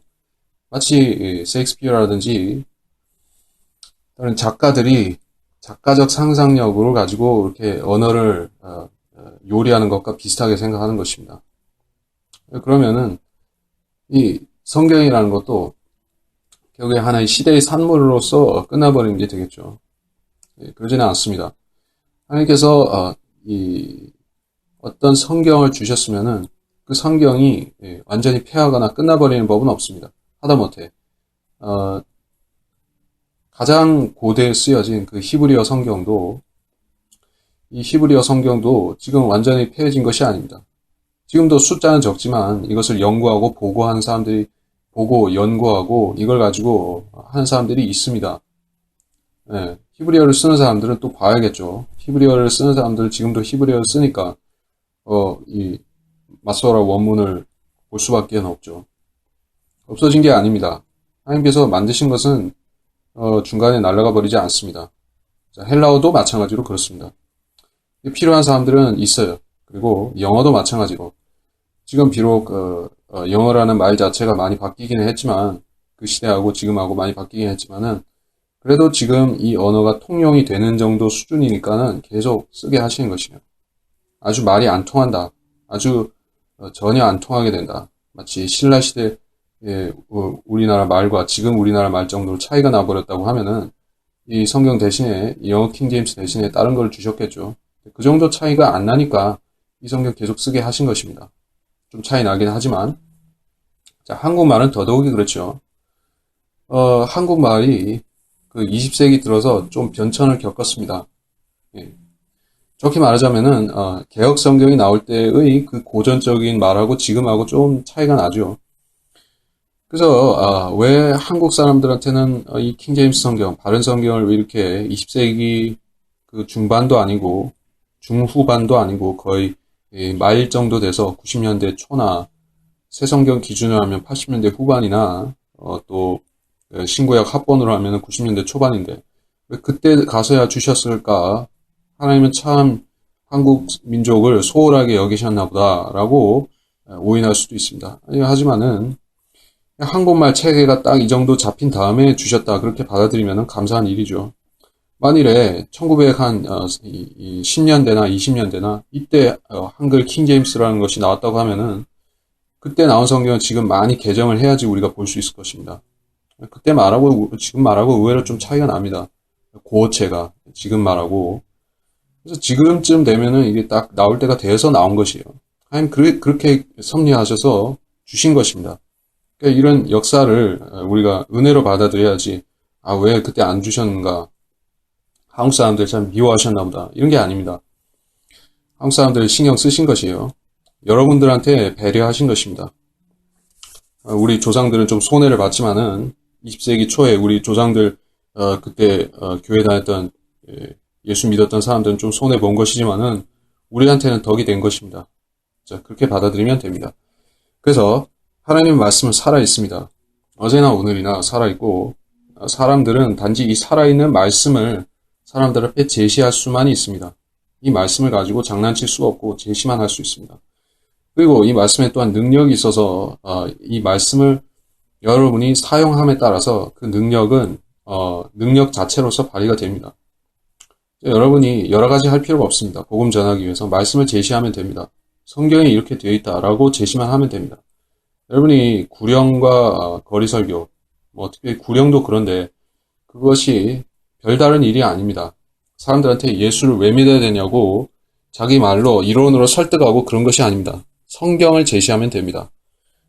마치 셰익스피어라든지 다른 작가들이 작가적 상상력을 가지고 이렇게 언어를 요리하는 것과 비슷하게 생각하는 것입니다. 그러면은 이 성경이라는 것도 결국에 하나의 시대의 산물로서 끝나버리는 게 되겠죠. 그러지는 않습니다. 하나님께서 어떤 성경을 주셨으면은 그 성경이 완전히 폐하거나 끝나버리는 법은 없습니다. 하다못해 가장 고대에 쓰여진 그 히브리어 성경도 이 히브리어 성경도 지금 완전히 폐해진 것이 아닙니다. 지금도 숫자는 적지만 이것을 연구하고 보고하는 사람들이 보고 연구하고 이걸 가지고 하는 사람들이 있습니다. 네, 히브리어를 쓰는 사람들은 또 봐야겠죠. 히브리어를 쓰는 사람들은 지금도 히브리어를 쓰니까 이 마소라 원문을 볼 수밖에 없죠. 없어진 게 아닙니다. 하나님께서 만드신 것은 중간에 날아가 버리지 않습니다. 자, 헬라어도 마찬가지로 그렇습니다. 필요한 사람들은 있어요. 그리고 영어도 마찬가지로 지금 비록 영어라는 말 자체가 많이 바뀌기는 했지만 그 시대하고 지금하고 많이 바뀌긴 했지만은 그래도 지금 이 언어가 통용이 되는 정도 수준이니까는 계속 쓰게 하시는 것이에요. 아주 말이 안 통한다. 아주 전혀 안 통하게 된다. 마치 신라 시대 우리나라 말과 지금 우리나라 말 정도로 차이가 나버렸다고 하면은 이 성경 대신에 이 영어 킹제임스 대신에 다른 걸 주셨겠죠. 그 정도 차이가 안 나니까 이 성경 계속 쓰게 하신 것입니다. 좀 차이 나긴 하지만 자, 한국말은 더더욱이 그렇죠. 한국말이 그 20세기 들어서 좀 변천을 겪었습니다. 예. 좋게 말하자면은 개혁 성경이 나올 때의 그 고전적인 말하고 지금하고 좀 차이가 나죠. 그래서 왜 한국 사람들한테는 이 킹제임스 성경, 바른 성경을 왜 이렇게 20세기 그 중반도 아니고 중후반도 아니고 거의 말 정도 돼서 90년대 초나 새 성경 기준으로 하면 80년대 후반이나 또 신구약 합본으로 하면 90년대 초반인데 왜 그때 가서야 주셨을까? 하나님은 참 한국 민족을 소홀하게 여기셨나 보다라고 오인할 수도 있습니다. 하지만은 한국말 체계가 딱 이 정도 잡힌 다음에 주셨다 그렇게 받아들이면 감사한 일이죠. 만일에 10년대나 20년대나 이때 한글 킹제임스라는 것이 나왔다고 하면은 그때 나온 성경은 지금 많이 개정을 해야지 우리가 볼 수 있을 것입니다. 그때 말하고 지금 말하고 의외로 좀 차이가 납니다. 고어체가 지금 말하고 그래서 지금쯤 되면은 이게 딱 나올 때가 돼서 나온 것이에요. 하나님 그렇게 섭리하셔서 주신 것입니다. 그러니까 이런 역사를 우리가 은혜로 받아들여야지 왜 그때 안 주셨는가 한국 사람들 참 미워하셨나 보다 이런 게 아닙니다. 한국 사람들 신경 쓰신 것이에요. 여러분들한테 배려하신 것입니다. 우리 조상들은 좀 손해를 봤지만은 20세기 초에 우리 조상들 그때 교회 다녔던 예수 믿었던 사람들은 좀 손해 본 것이지만은 우리한테는 덕이 된 것입니다. 자, 그렇게 받아들이면 됩니다. 그래서 하나님의 말씀은 살아 있습니다. 어제나 오늘이나 살아 있고 사람들은 단지 이 살아있는 말씀을 사람들 앞에 제시할 수만이 있습니다. 이 말씀을 가지고 장난칠 수가 없고 제시만 할 수 있습니다. 그리고 이 말씀에 또한 능력이 있어서 이 말씀을 여러분이 사용함에 따라서 그 능력은 능력 자체로서 발휘가 됩니다. 여러분이 여러 가지 할 필요가 없습니다. 복음 전하기 위해서 말씀을 제시하면 됩니다. 성경에 이렇게 되어 있다라고 제시만 하면 됩니다. 여러분이 구령과 거리설교, 특히 구령도 그런데 그것이 별다른 일이 아닙니다. 사람들한테 예수를 왜 믿어야 되냐고 자기 말로 이론으로 설득하고 그런 것이 아닙니다. 성경을 제시하면 됩니다.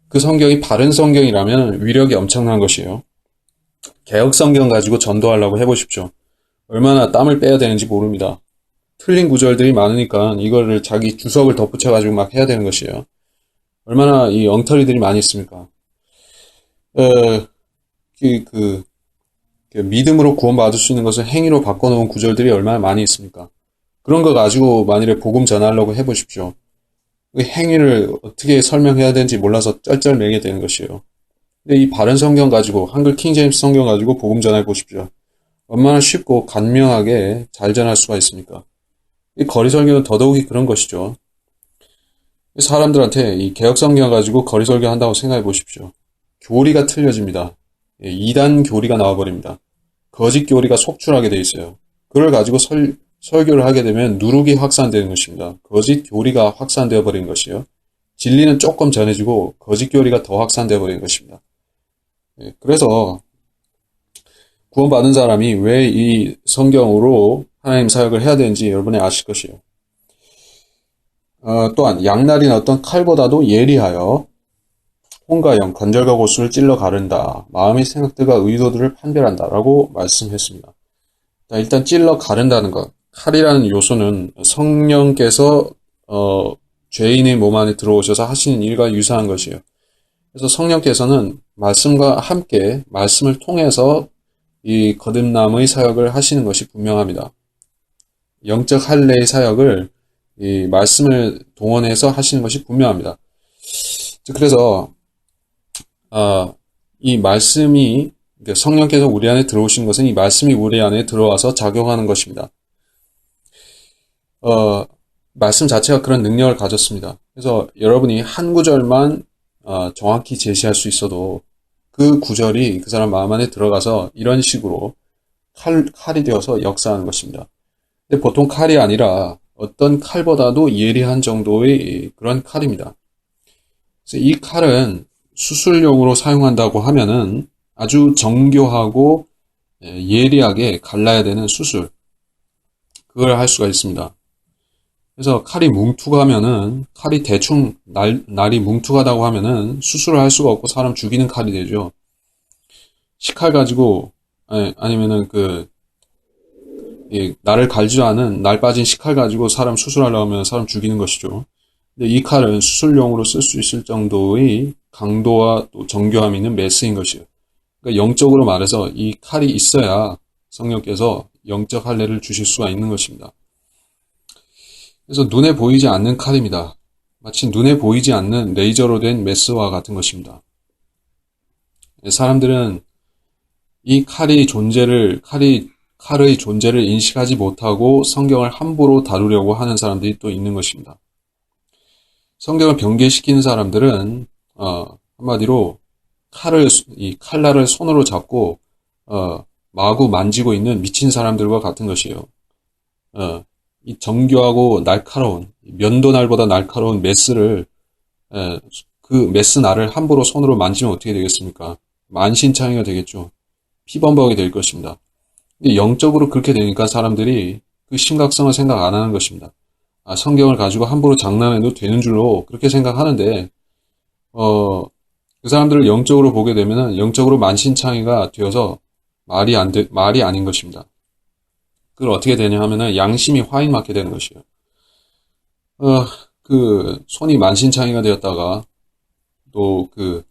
그 성경이 바른 성경이라면 위력이 엄청난 것이에요. 개혁 성경 가지고 전도하려고 해보십시오. 얼마나 땀을 빼야 되는지 모릅니다. 틀린 구절들이 많으니까 이거를 자기 주석을 덧붙여가지고 막 해야 되는 것이에요. 얼마나 이 엉터리들이 많이 있습니까? 특히 그 믿음으로 구원받을 수 있는 것을 행위로 바꿔놓은 구절들이 얼마나 많이 있습니까? 그런 거 가지고 만일에 복음 전하려고 해보십시오. 그 행위를 어떻게 설명해야 되는지 몰라서 쩔쩔매게 되는 것이에요. 근데 이 바른 성경 가지고, 한글 킹제임스 성경 가지고 복음 전해 보십시오. 얼마나 쉽고 간명하게 잘 전할 수가 있습니까? 이 거리 설교는 더더욱이 그런 것이죠. 사람들한테 이 개혁 성경 가지고 거리 설교 한다고 생각해 보십시오. 교리가 틀려집니다. 이단 교리가 나와버립니다. 거짓 교리가 속출하게 돼 있어요. 그걸 가지고 설교를 하게 되면 누룩이 확산되는 것입니다. 거짓 교리가 확산되어 버리는 것이요. 진리는 조금 전해지고 거짓 교리가 더 확산되어 버리는 것입니다. 그래서 구원받은 사람이 왜 이 성경으로 하나님 사역을 해야 되는지 여러분이 아실 것이에요. 또한 양날인 어떤 칼보다도 예리하여 혼과 영, 관절과 골수를 찔러 가른다. 마음의 생각들과 의도들을 판별한다. 라고 말씀했습니다. 일단 찔러 가른다는 것. 칼이라는 요소는 성령께서 죄인의 몸 안에 들어오셔서 하시는 일과 유사한 것이에요. 그래서 성령께서는 말씀과 함께 말씀을 통해서 이 거듭남의 사역을 하시는 것이 분명합니다. 영적 할례의 사역을 이 말씀을 동원해서 하시는 것이 분명합니다. 그래서 이 말씀이 성령께서 우리 안에 들어오신 것은 이 말씀이 우리 안에 들어와서 작용하는 것입니다. 말씀 자체가 그런 능력을 가졌습니다. 그래서 여러분이 한 구절만 정확히 제시할 수 있어도 그 구절이 그 사람 마음 안에 들어가서 이런 식으로 칼이 되어서 역사하는 것입니다. 근데 보통 칼이 아니라 어떤 칼보다도 예리한 정도의 그런 칼입니다. 그래서 이 칼은 수술용으로 사용한다고 하면은 아주 정교하고 예리하게 갈라야 되는 수술, 그걸 할 수가 있습니다. 그래서 칼이 뭉툭하면은, 칼이 대충 날이 뭉툭하다고 하면은 수술을 할 수가 없고 사람 죽이는 칼이 되죠. 식칼 가지고 아니면은 날을 갈지도 않은 날 빠진 식칼 가지고 사람 수술하려고 하면 사람 죽이는 것이죠. 근데 이 칼은 수술용으로 쓸 수 있을 정도의 강도와 또 정교함이 있는 메스인 것이에요. 그러니까 영적으로 말해서 이 칼이 있어야 성령께서 영적 할례를 주실 수가 있는 것입니다. 그래서 눈에 보이지 않는 칼입니다. 마치 눈에 보이지 않는 레이저로 된 메스와 같은 것입니다. 사람들은 이 칼의 존재를 인식하지 못하고 성경을 함부로 다루려고 하는 사람들이 또 있는 것입니다. 성경을 변개시키는 사람들은 한마디로 이 칼날을 손으로 잡고 마구 만지고 있는 미친 사람들과 같은 것이에요. 이 정교하고 날카로운, 면도날보다 날카로운 메스를 그 메스 날을 함부로 손으로 만지면 어떻게 되겠습니까? 만신창이가 되겠죠. 피범벅이 될 것입니다. 근데 영적으로 그렇게 되니까 사람들이 그 심각성을 생각 안 하는 것입니다. 성경을 가지고 함부로 장난해도 되는 줄로 그렇게 생각하는데 그 사람들을 영적으로 보게 되면은 영적으로 만신창이가 되어서 말이 아닌 것입니다. 그걸 어떻게 되냐 하면은 양심이 화인 맞게 되는 것이에요. 그 손이 만신창이가 되었다가 또 그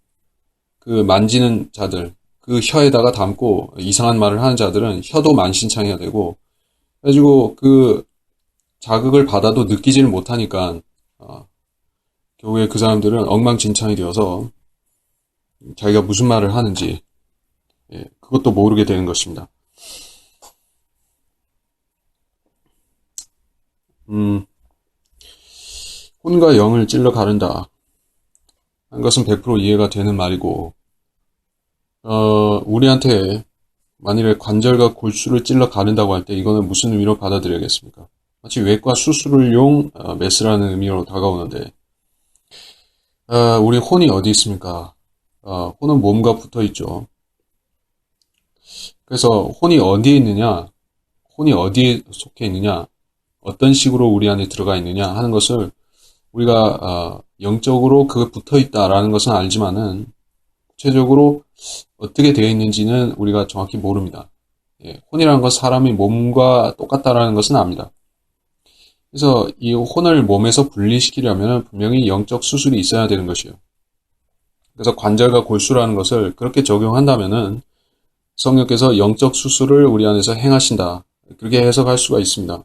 만지는 자들, 그 혀에다가 담고 이상한 말을 하는 자들은 혀도 만신창이가 되고, 그래가지고 그 자극을 받아도 느끼지를 못하니까 결국에 그 사람들은 엉망진창이 되어서 자기가 무슨 말을 하는지 그것도 모르게 되는 것입니다. 혼과 영을 찔러 가른다 한 것은 100% 이해가 되는 말이고, 우리한테 만일에 관절과 골수를 찔러 가른다고 할 때 이거는 무슨 의미로 받아들여야겠습니까? 마치 외과 수술용 메스라는 의미로 다가오는데, 우리 혼이 어디 있습니까? 혼은 몸과 붙어 있죠. 그래서 혼이 어디에 있느냐, 혼이 어디에 속해 있느냐, 어떤 식으로 우리 안에 들어가 있느냐 하는 것을 우리가 영적으로 그게 붙어 있다라는 것은 알지만은 구체적으로 어떻게 되어 있는지는 우리가 정확히 모릅니다. 혼이라는 것 사람의 몸과 똑같다라는 것은 압니다. 그래서 이 혼을 몸에서 분리시키려면 분명히 영적 수술이 있어야 되는 것이에요. 그래서 관절과 골수라는 것을 그렇게 적용한다면은 성령께서 영적 수술을 우리 안에서 행하신다. 그렇게 해석할 수가 있습니다.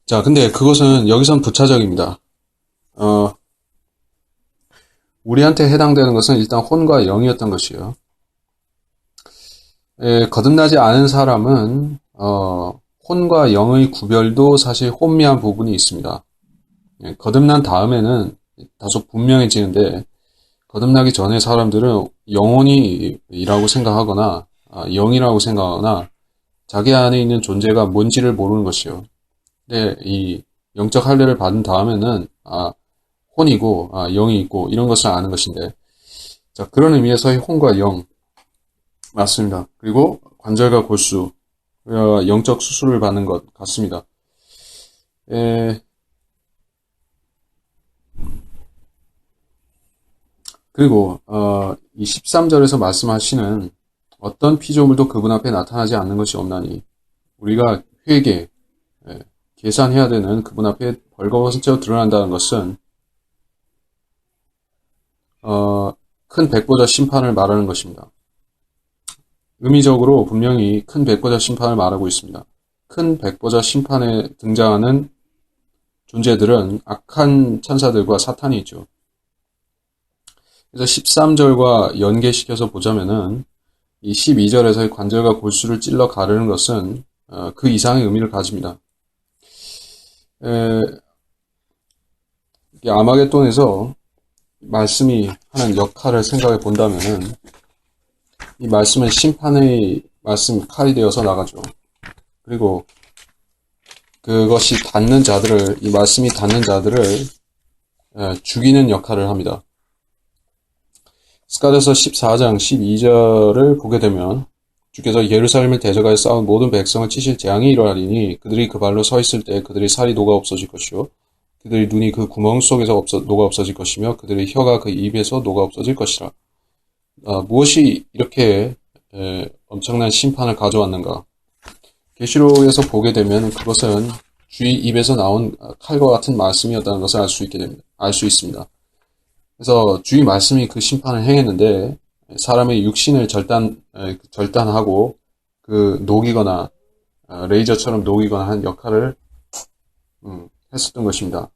자, 근데 그것은 여기선 부차적입니다. 우리한테 해당되는 것은 일단 혼과 영이었던 것이요. 거듭나지 않은 사람은 혼과 영의 구별도 사실 혼미한 부분이 있습니다. 거듭난 다음에는 다소 분명해지는데 거듭나기 전에 사람들은 영혼이라고 생각하거나 영이라고 생각하거나 자기 안에 있는 존재가 뭔지를 모르는 것이요. 근데 이 영적 할례를 받은 다음에는 혼이고 영이 있고 이런 것을 아는 것인데, 자, 그런 의미에서의 혼과 영 맞습니다. 그리고 관절과 골수, 영적 수술을 받는 것 같습니다. 그리고 이 13절에서 말씀하시는 어떤 피조물도 그분 앞에 나타나지 않는 것이 없나니, 우리가 회개, 계산해야 되는 그분 앞에 벌거벗은 드러난다는 것은 큰 백보자 심판을 말하는 것입니다. 의미적으로 분명히 큰 백보자 심판을 말하고 있습니다. 큰 백보자 심판에 등장하는 존재들은 악한 천사들과 사탄이 있죠. 그래서 13절과 연계시켜서 보자면은 이 12절에서의 관절과 골수를 찔러 가르는 것은 그 이상의 의미를 가집니다. 아마겟돈에서 말씀이 하는 역할을 생각해 본다면은 이 말씀은 심판의 말씀 칼이 되어서 나가죠. 그리고 그것이 닿는 자들을, 이 말씀이 닿는 자들을 죽이는 역할을 합니다. 스가랴서 14장 12절을 보게 되면 주께서 예루살렘을 대적하여 싸운 모든 백성을 치실 재앙이 일어나리니 그들이 그 발로 서 있을 때 그들의 살이 녹아 없어질 것이요 그들의 눈이 그 구멍 속에서 녹아 없어질 것이며 그들의 혀가 그 입에서 녹아 없어질 것이라. 무엇이 이렇게 엄청난 심판을 가져왔는가? 계시록에서 보게 되면 그것은 주의 입에서 나온 칼과 같은 말씀이었다는 것을 알 수 있습니다. 그래서 주의 말씀이 그 심판을 행했는데 사람의 육신을 절단하고 그 녹이거나 레이저처럼 녹이거나 한 역할을 했었던 것입니다.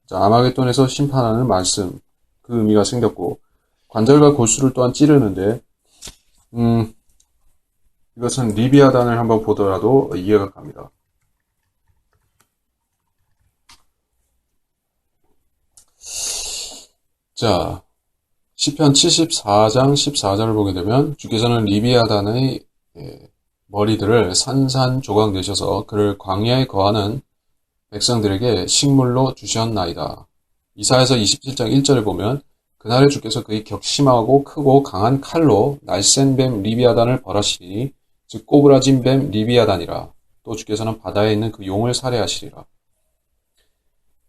자, 아마겟돈에서 심판하는 말씀, 그 의미가 생겼고 관절과 골수를 또한 찌르는데 이것은 리비아단을 한번 보더라도 이해가 갑니다. 자, 시편 74장 14절을 보게 되면 주께서는 리비아단의 머리들을 산산조각 내셔서 그를 광야에 거하는 백성들에게 식물로 주셨나이다. 이사야서 27장 1절을 보면 그날에 주께서 그의 격심하고 크고 강한 칼로 날쌘 뱀 리비아단을 벌하시니 즉 꼬부라진 뱀 리비아단이라. 또 주께서는 바다에 있는 그 용을 살해하시리라.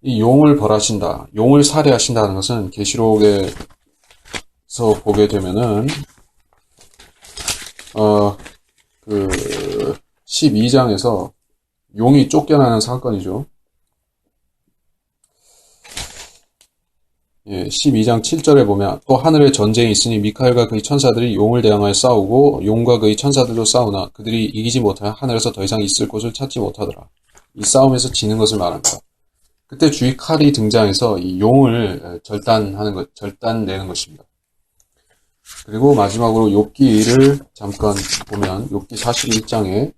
이 용을 벌하신다, 용을 살해하신다는 것은 계시록에서 보게 되면은 그 12장에서 용이 쫓겨나는 사건이죠. 12장 7절에 보면 또 하늘에 전쟁이 있으니 미카엘과 그의 천사들이 용을 대항하여 싸우고 용과 그의 천사들도 싸우나 그들이 이기지 못하여 하늘에서 더 이상 있을 곳을 찾지 못하더라. 이 싸움에서 지는 것을 말합니다. 그때 주의 칼이 등장해서 이 용을 절단내는 것입니다. 그리고 마지막으로 욥기를 잠깐 보면 욥기 41장에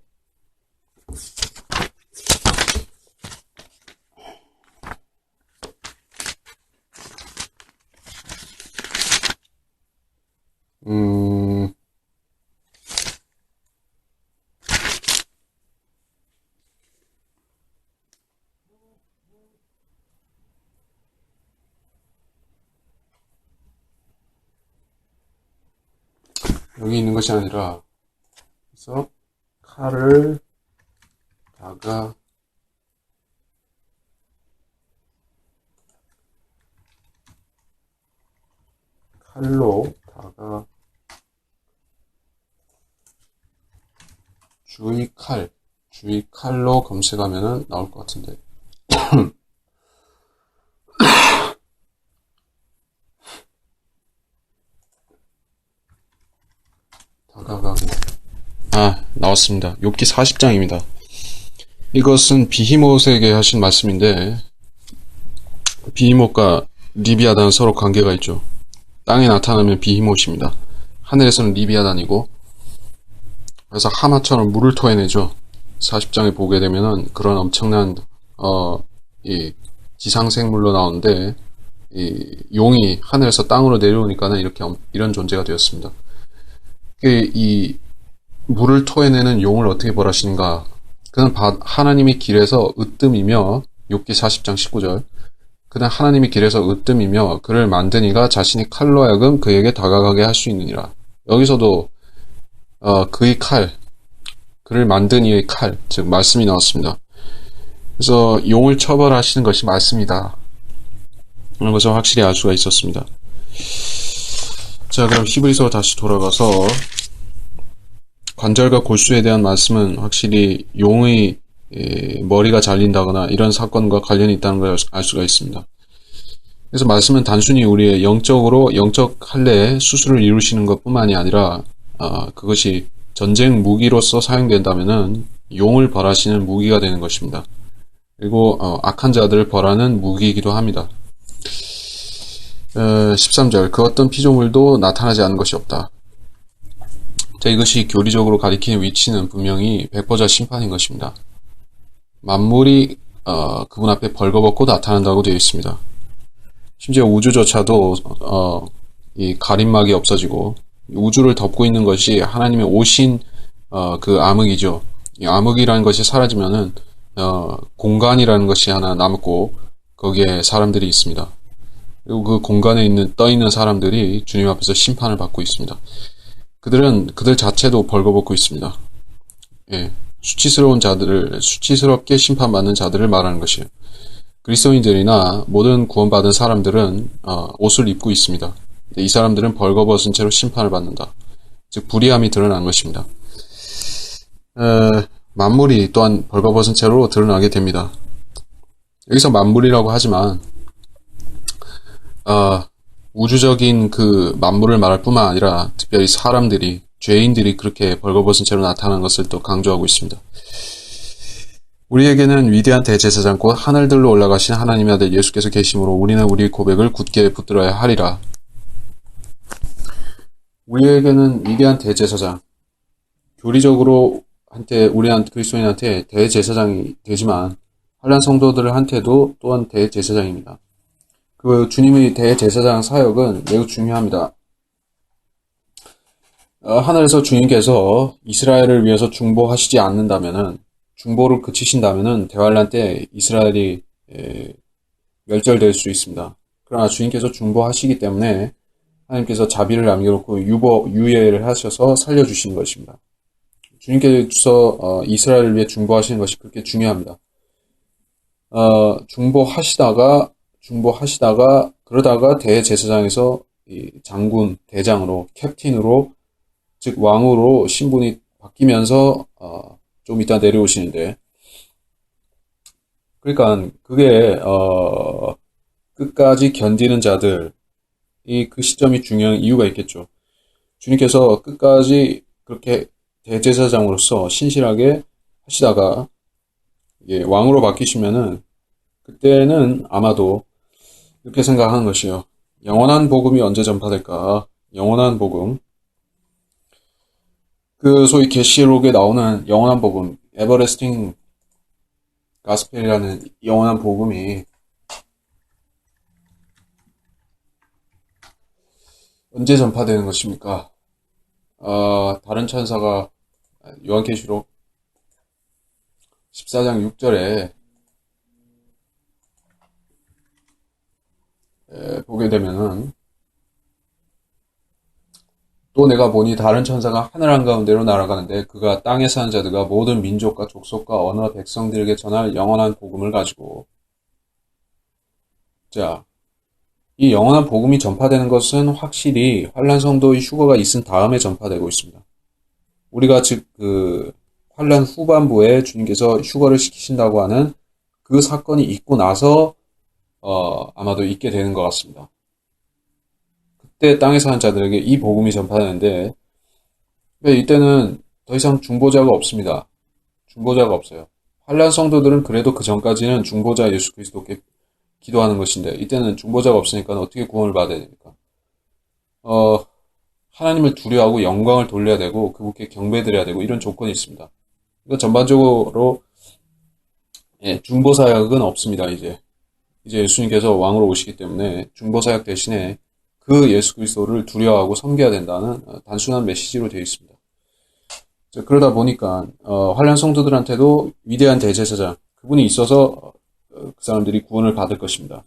여기 있는 것이 아니라 그래서 칼을 칼로 주의 칼로 검색하면은 나올 것 같은데. 다가가고. 나왔습니다. 욥기 40장입니다. 이것은 비히못에게 하신 말씀인데, 비히못과 리비아단은 서로 관계가 있죠. 땅에 나타나면 비히못입니다. 하늘에서는 리비아단이고, 그래서 하마처럼 물을 토해내죠. 40장에 보게 되면은 그런 엄청난 이 지상생물로 나오는데, 이 용이 하늘에서 땅으로 내려오니까는 이런 존재가 되었습니다. 이 물을 토해내는 용을 어떻게 벌하시는가? 그는 하나님의 길에서 으뜸이며, 욥기 40장 19절. 그는 하나님의 길에서 으뜸이며 그를 만드니가 자신이 칼로 하여금 그에게 다가가게 할 수 있느니라. 여기서도 그의 칼, 그를 만든 이의 칼, 즉 말씀이 나왔습니다. 그래서 용을 처벌하시는 것이 말씀이다. 그런 것을 확실히 알 수가 있었습니다. 자, 그럼 히브리서 다시 돌아가서 관절과 골수에 대한 말씀은 확실히 용의 머리가 잘린다거나 이런 사건과 관련이 있다는 걸 알 수가 있습니다. 그래서 말씀은 단순히 우리의 영적 할례의 수술을 이루시는 것뿐만이 아니라 그것이 전쟁 무기로서 사용된다면은 용을 벌하시는 무기가 되는 것입니다. 그리고 악한 자들을 벌하는 무기이기도 합니다. 13절 그 어떤 피조물도 나타나지 않은 것이 없다. 자, 이것이 교리적으로 가리키는 위치는 분명히 백보자 심판인 것입니다. 만물이 그분 앞에 벌거벗고 나타난다고 되어 있습니다. 심지어 우주조차도 이 가림막이 없어지고 우주를 덮고 있는 것이 하나님의 오신 그 암흑이죠. 이 암흑이라는 것이 사라지면은 공간이라는 것이 하나 남고 거기에 사람들이 있습니다. 그리고 그 공간에 떠 있는 사람들이 주님 앞에서 심판을 받고 있습니다. 그들 자체도 벌거벗고 있습니다. 예, 수치스럽게 심판받는 자들을 말하는 것이에요. 그리스도인들이나 모든 구원받은 사람들은 옷을 입고 있습니다. 이 사람들은 벌거벗은 채로 심판을 받는다. 즉 불의함이 드러난 것입니다. 만물이 또한 벌거벗은 채로 드러나게 됩니다. 여기서 만물이라고 하지만 우주적인 그 만물을 말할 뿐만 아니라 특별히 죄인들이 그렇게 벌거벗은 채로 나타나는 것을 또 강조하고 있습니다. 우리에게는 위대한 대제사장 곧 하늘들로 올라가신 하나님의 아들 예수께서 계심으로 우리는 우리 고백을 굳게 붙들어야 하리라. 우리에게는 위대한 대제사장, 교리적으로 그리스도인한테 대제사장이 되지만 환난 성도들한테도 또한 대제사장입니다. 그 주님의 대제사장 사역은 매우 중요합니다. 하늘에서 주님께서 이스라엘을 위해서 중보하시지 않는다면은, 중보를 그치신다면은 대환란 때 이스라엘이 멸절될 수 있습니다. 그러나 주님께서 중보하시기 때문에 하나님께서 자비를 남겨놓고 유예를 하셔서 살려주시는 것입니다. 주님께서 이스라엘을 위해 중보하시는 것이 그렇게 중요합니다. 중보하시다가 그러다가 대제사장에서 이 장군, 대장으로, 캡틴으로, 즉 왕으로 신분이 바뀌면서 좀 이따 내려오시는데, 그러니까 그게 끝까지 견디는 자들, 그 시점이 중요한 이유가 있겠죠. 주님께서 끝까지 그렇게 대제사장으로서 신실하게 하시다가 왕으로 바뀌시면은 그때는 아마도 이렇게 생각하는 것이요. 영원한 복음이 언제 전파될까? 영원한 복음. 그 소위 계시록에 나오는 영원한 복음, 에버레스팅 가스펠이라는 영원한 복음이 언제 전파되는 것입니까? 다른 천사가 요한계시록 14장 6절에 보게 되면은 또 내가 보니 다른 천사가 하늘 한가운데로 날아가는데 그가 땅에 사는 자들과 모든 민족과 족속과 언어 백성들에게 전할 영원한 복음을 가지고, 자, 이 영원한 복음이 전파되는 것은 확실히 환란 성도의 휴거가 있은 다음에 전파되고 있습니다. 우리가 즉 그 환란 후반부에 주님께서 휴거를 시키신다고 하는 그 사건이 있고 나서 아마도 있게 되는 것 같습니다. 그때 땅에 사는 자들에게 이 복음이 전파되는데, 이때는 더 이상 중보자가 없습니다. 중보자가 없어요. 환란 성도들은 그래도 그 전까지는 중보자 예수 그리스도께 기도하는 것인데, 이때는 중보자가 없으니까 어떻게 구원을 받아야 됩니까? 하나님을 두려워하고 영광을 돌려야 되고 그분께 경배드려야 되고 이런 조건이 있습니다. 이건 전반적으로 중보사역은 없습니다. 이제 예수님께서 왕으로 오시기 때문에 중보사역 대신에 그 예수 그리스도를 두려워하고 섬겨야 된다는 단순한 메시지로 되어 있습니다. 그러다 보니까 환란 성도들한테도 위대한 대제사장 그분이 있어서 그 사람들이 구원을 받을 것입니다.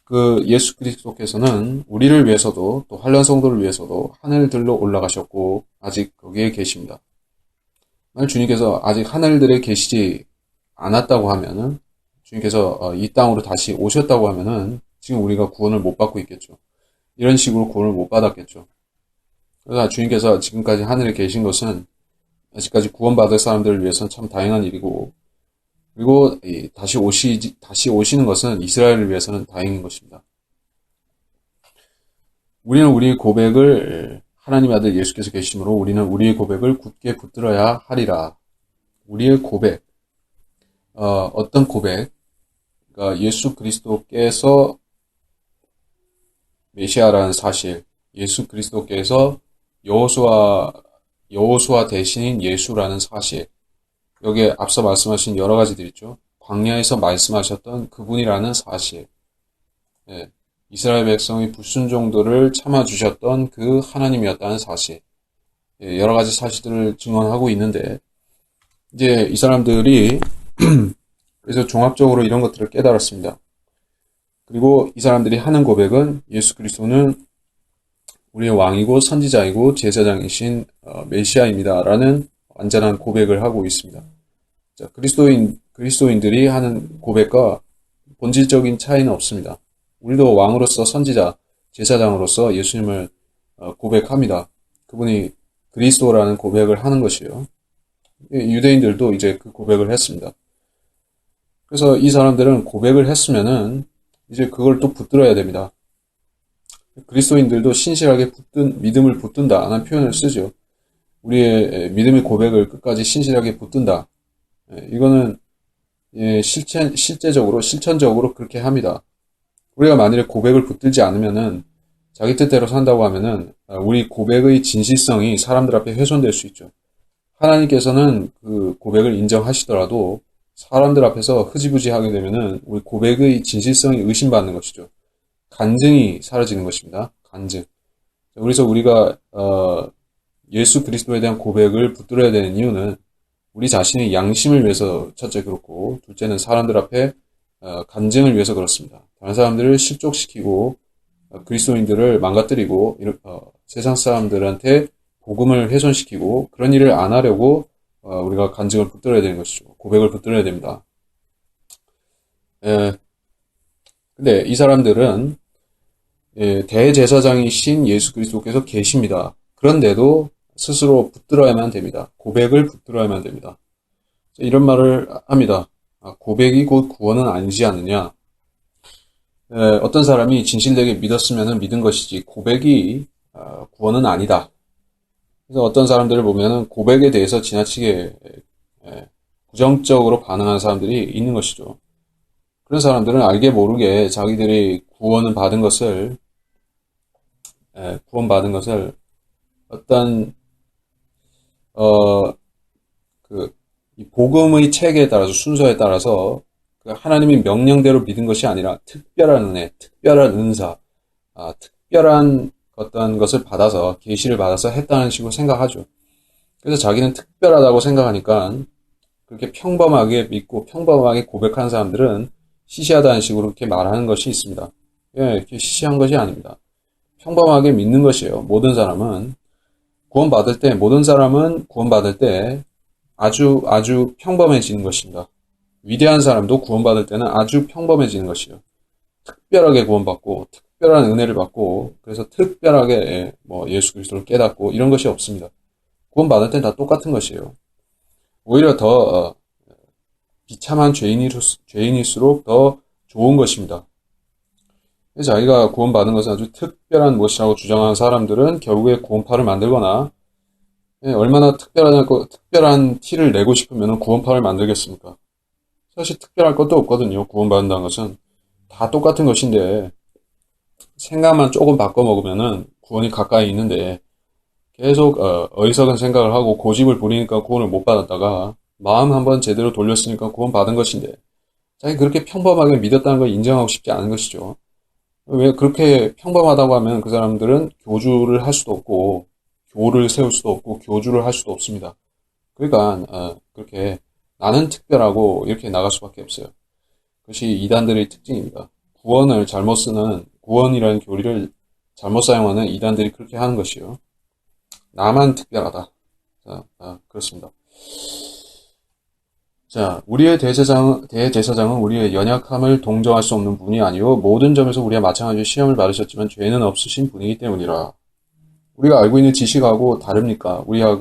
그 예수 그리스도께서는 우리를 위해서도 또 환란 성도를 위해서도 하늘들로 올라가셨고 아직 거기에 계십니다. 만약 주님께서 아직 하늘들에 계시지 않았다고 하면은, 주님께서 이 땅으로 다시 오셨다고 하면은 지금 우리가 구원을 못 받고 있겠죠. 이런 식으로 구원을 못 받았겠죠. 그래서 주님께서 지금까지 하늘에 계신 것은 아직까지 구원받을 사람들을 위해서는 참 다행한 일이고, 그리고 다시 오시는 것은 이스라엘을 위해서는 다행인 것입니다. 우리는 우리의 고백을 하나님의 아들 예수께서 계심으로 우리는 우리의 고백을 굳게 붙들어야 하리라. 우리의 고백, 어떤 고백? 그러니까 예수 그리스도께서 메시아라는 사실, 예수 그리스도께서 여호수아 대신인 예수라는 사실, 여기에 앞서 말씀하신 여러 가지들 있죠. 광야에서 말씀하셨던 그분이라는 사실, 이스라엘 백성의 불순종들을 참아주셨던 그 하나님이었다는 사실, 여러 가지 사실들을 증언하고 있는데, 이제 이 사람들이 그래서 종합적으로 이런 것들을 깨달았습니다. 그리고 이 사람들이 하는 고백은 예수 그리스도는 우리의 왕이고 선지자이고 제사장이신 메시아입니다라는 완전한 고백을 하고 있습니다. 자, 그리스도인들이 하는 고백과 본질적인 차이는 없습니다. 우리도 왕으로서 선지자, 제사장으로서 예수님을 고백합니다. 그분이 그리스도라는 고백을 하는 것이요. 유대인들도 이제 그 고백을 했습니다. 그래서 이 사람들은 고백을 했으면은 이제 그걸 또 붙들어야 됩니다. 그리스도인들도 신실하게 믿음을 붙든다라는 표현을 쓰죠. 우리의 믿음의 고백을 끝까지 신실하게 붙든다. 이거는 실천적으로 그렇게 합니다. 우리가 만일에 고백을 붙들지 않으면은 자기 뜻대로 산다고 하면은 우리 고백의 진실성이 사람들 앞에 훼손될 수 있죠. 하나님께서는 그 고백을 인정하시더라도 사람들 앞에서 흐지부지 하게 되면은 우리 고백의 진실성이 의심받는 것이죠. 간증이 사라지는 것입니다. 간증. 그래서 우리가 예수 그리스도에 대한 고백을 붙들어야 되는 이유는 우리 자신의 양심을 위해서 첫째 그렇고, 둘째는 사람들 앞에 간증을 위해서 그렇습니다. 다른 사람들을 실족시키고 그리스도인들을 망가뜨리고 세상 사람들한테 복음을 훼손시키고 그런 일을 안 하려고 우리가 간증을 붙들어야 되는 것이죠. 고백을 붙들어야 됩니다. 근데 이 사람들은 대제사장이신 예수 그리스도께서 계십니다. 그런데도 스스로 붙들어야만 됩니다. 고백을 붙들어야만 됩니다. 이런 말을 합니다. 고백이 곧 구원은 아니지 않느냐. 어떤 사람이 진실되게 믿었으면 믿은 것이지 고백이 구원은 아니다. 그래서 어떤 사람들을 보면은 고백에 대해서 지나치게 부정적으로 반응하는 사람들이 있는 것이죠. 그런 사람들은 알게 모르게 자기들이 구원받은 것을 어떤 이 복음의 체계에 따라서 순서에 따라서 그 하나님의 명령대로 믿은 것이 아니라 특별한 은혜, 특별한 은사, 특별한 어떤 것을 받아서 계시를 받아서 했다는 식으로 생각하죠. 그래서 자기는 특별하다고 생각하니까 그렇게 평범하게 믿고 평범하게 고백하는 사람들은 시시하다는 식으로 그렇게 말하는 것이 있습니다. 이렇게 시시한 것이 아닙니다. 평범하게 믿는 것이에요. 모든 사람은 구원받을 때 아주 평범해지는 것입니다. 위대한 사람도 구원받을 때는 아주 평범해지는 것이에요. 특별하게 구원받고 특별한 은혜를 받고 그래서 특별하게 예수 그리스도를 깨닫고 이런 것이 없습니다. 구원받을 땐 다 똑같은 것이에요. 오히려 더 비참한 죄인일수록 더 좋은 것입니다. 자기가 구원받은 것은 아주 특별한 것이라고 주장하는 사람들은 결국에 구원파를 만들거나 예, 얼마나 특별한 티를 내고 싶으면 구원파를 만들겠습니까? 사실 특별할 것도 없거든요. 구원받는다는 것은. 다 똑같은 것인데, 생각만 조금 바꿔 먹으면은 구원이 가까이 있는데, 계속, 어리석은 생각을 하고 고집을 부리니까 구원을 못 받았다가, 마음 한번 제대로 돌렸으니까 구원 받은 것인데, 자기 그렇게 평범하게 믿었다는 걸 인정하고 싶지 않은 것이죠. 왜 그렇게 평범하다고 하면 그 사람들은 교주를 할 수도 없고, 교를 세울 수도 없고, 교주를 할 수도 없습니다. 그러니까 그렇게 나는 특별하고 이렇게 나갈 수밖에 없어요. 그것이 이단들의 특징입니다. 구원이라는 교리를 잘못 사용하는 이단들이 그렇게 하는 것이요. 나만 특별하다. 자, 그렇습니다. 자, 우리의 대제사장은 우리의 연약함을 동정할 수 없는 분이 아니요 모든 점에서 우리와 마찬가지로 시험을 받으셨지만 죄는 없으신 분이기 때문이라. 우리가 알고 있는 지식하고 다릅니까? 우리가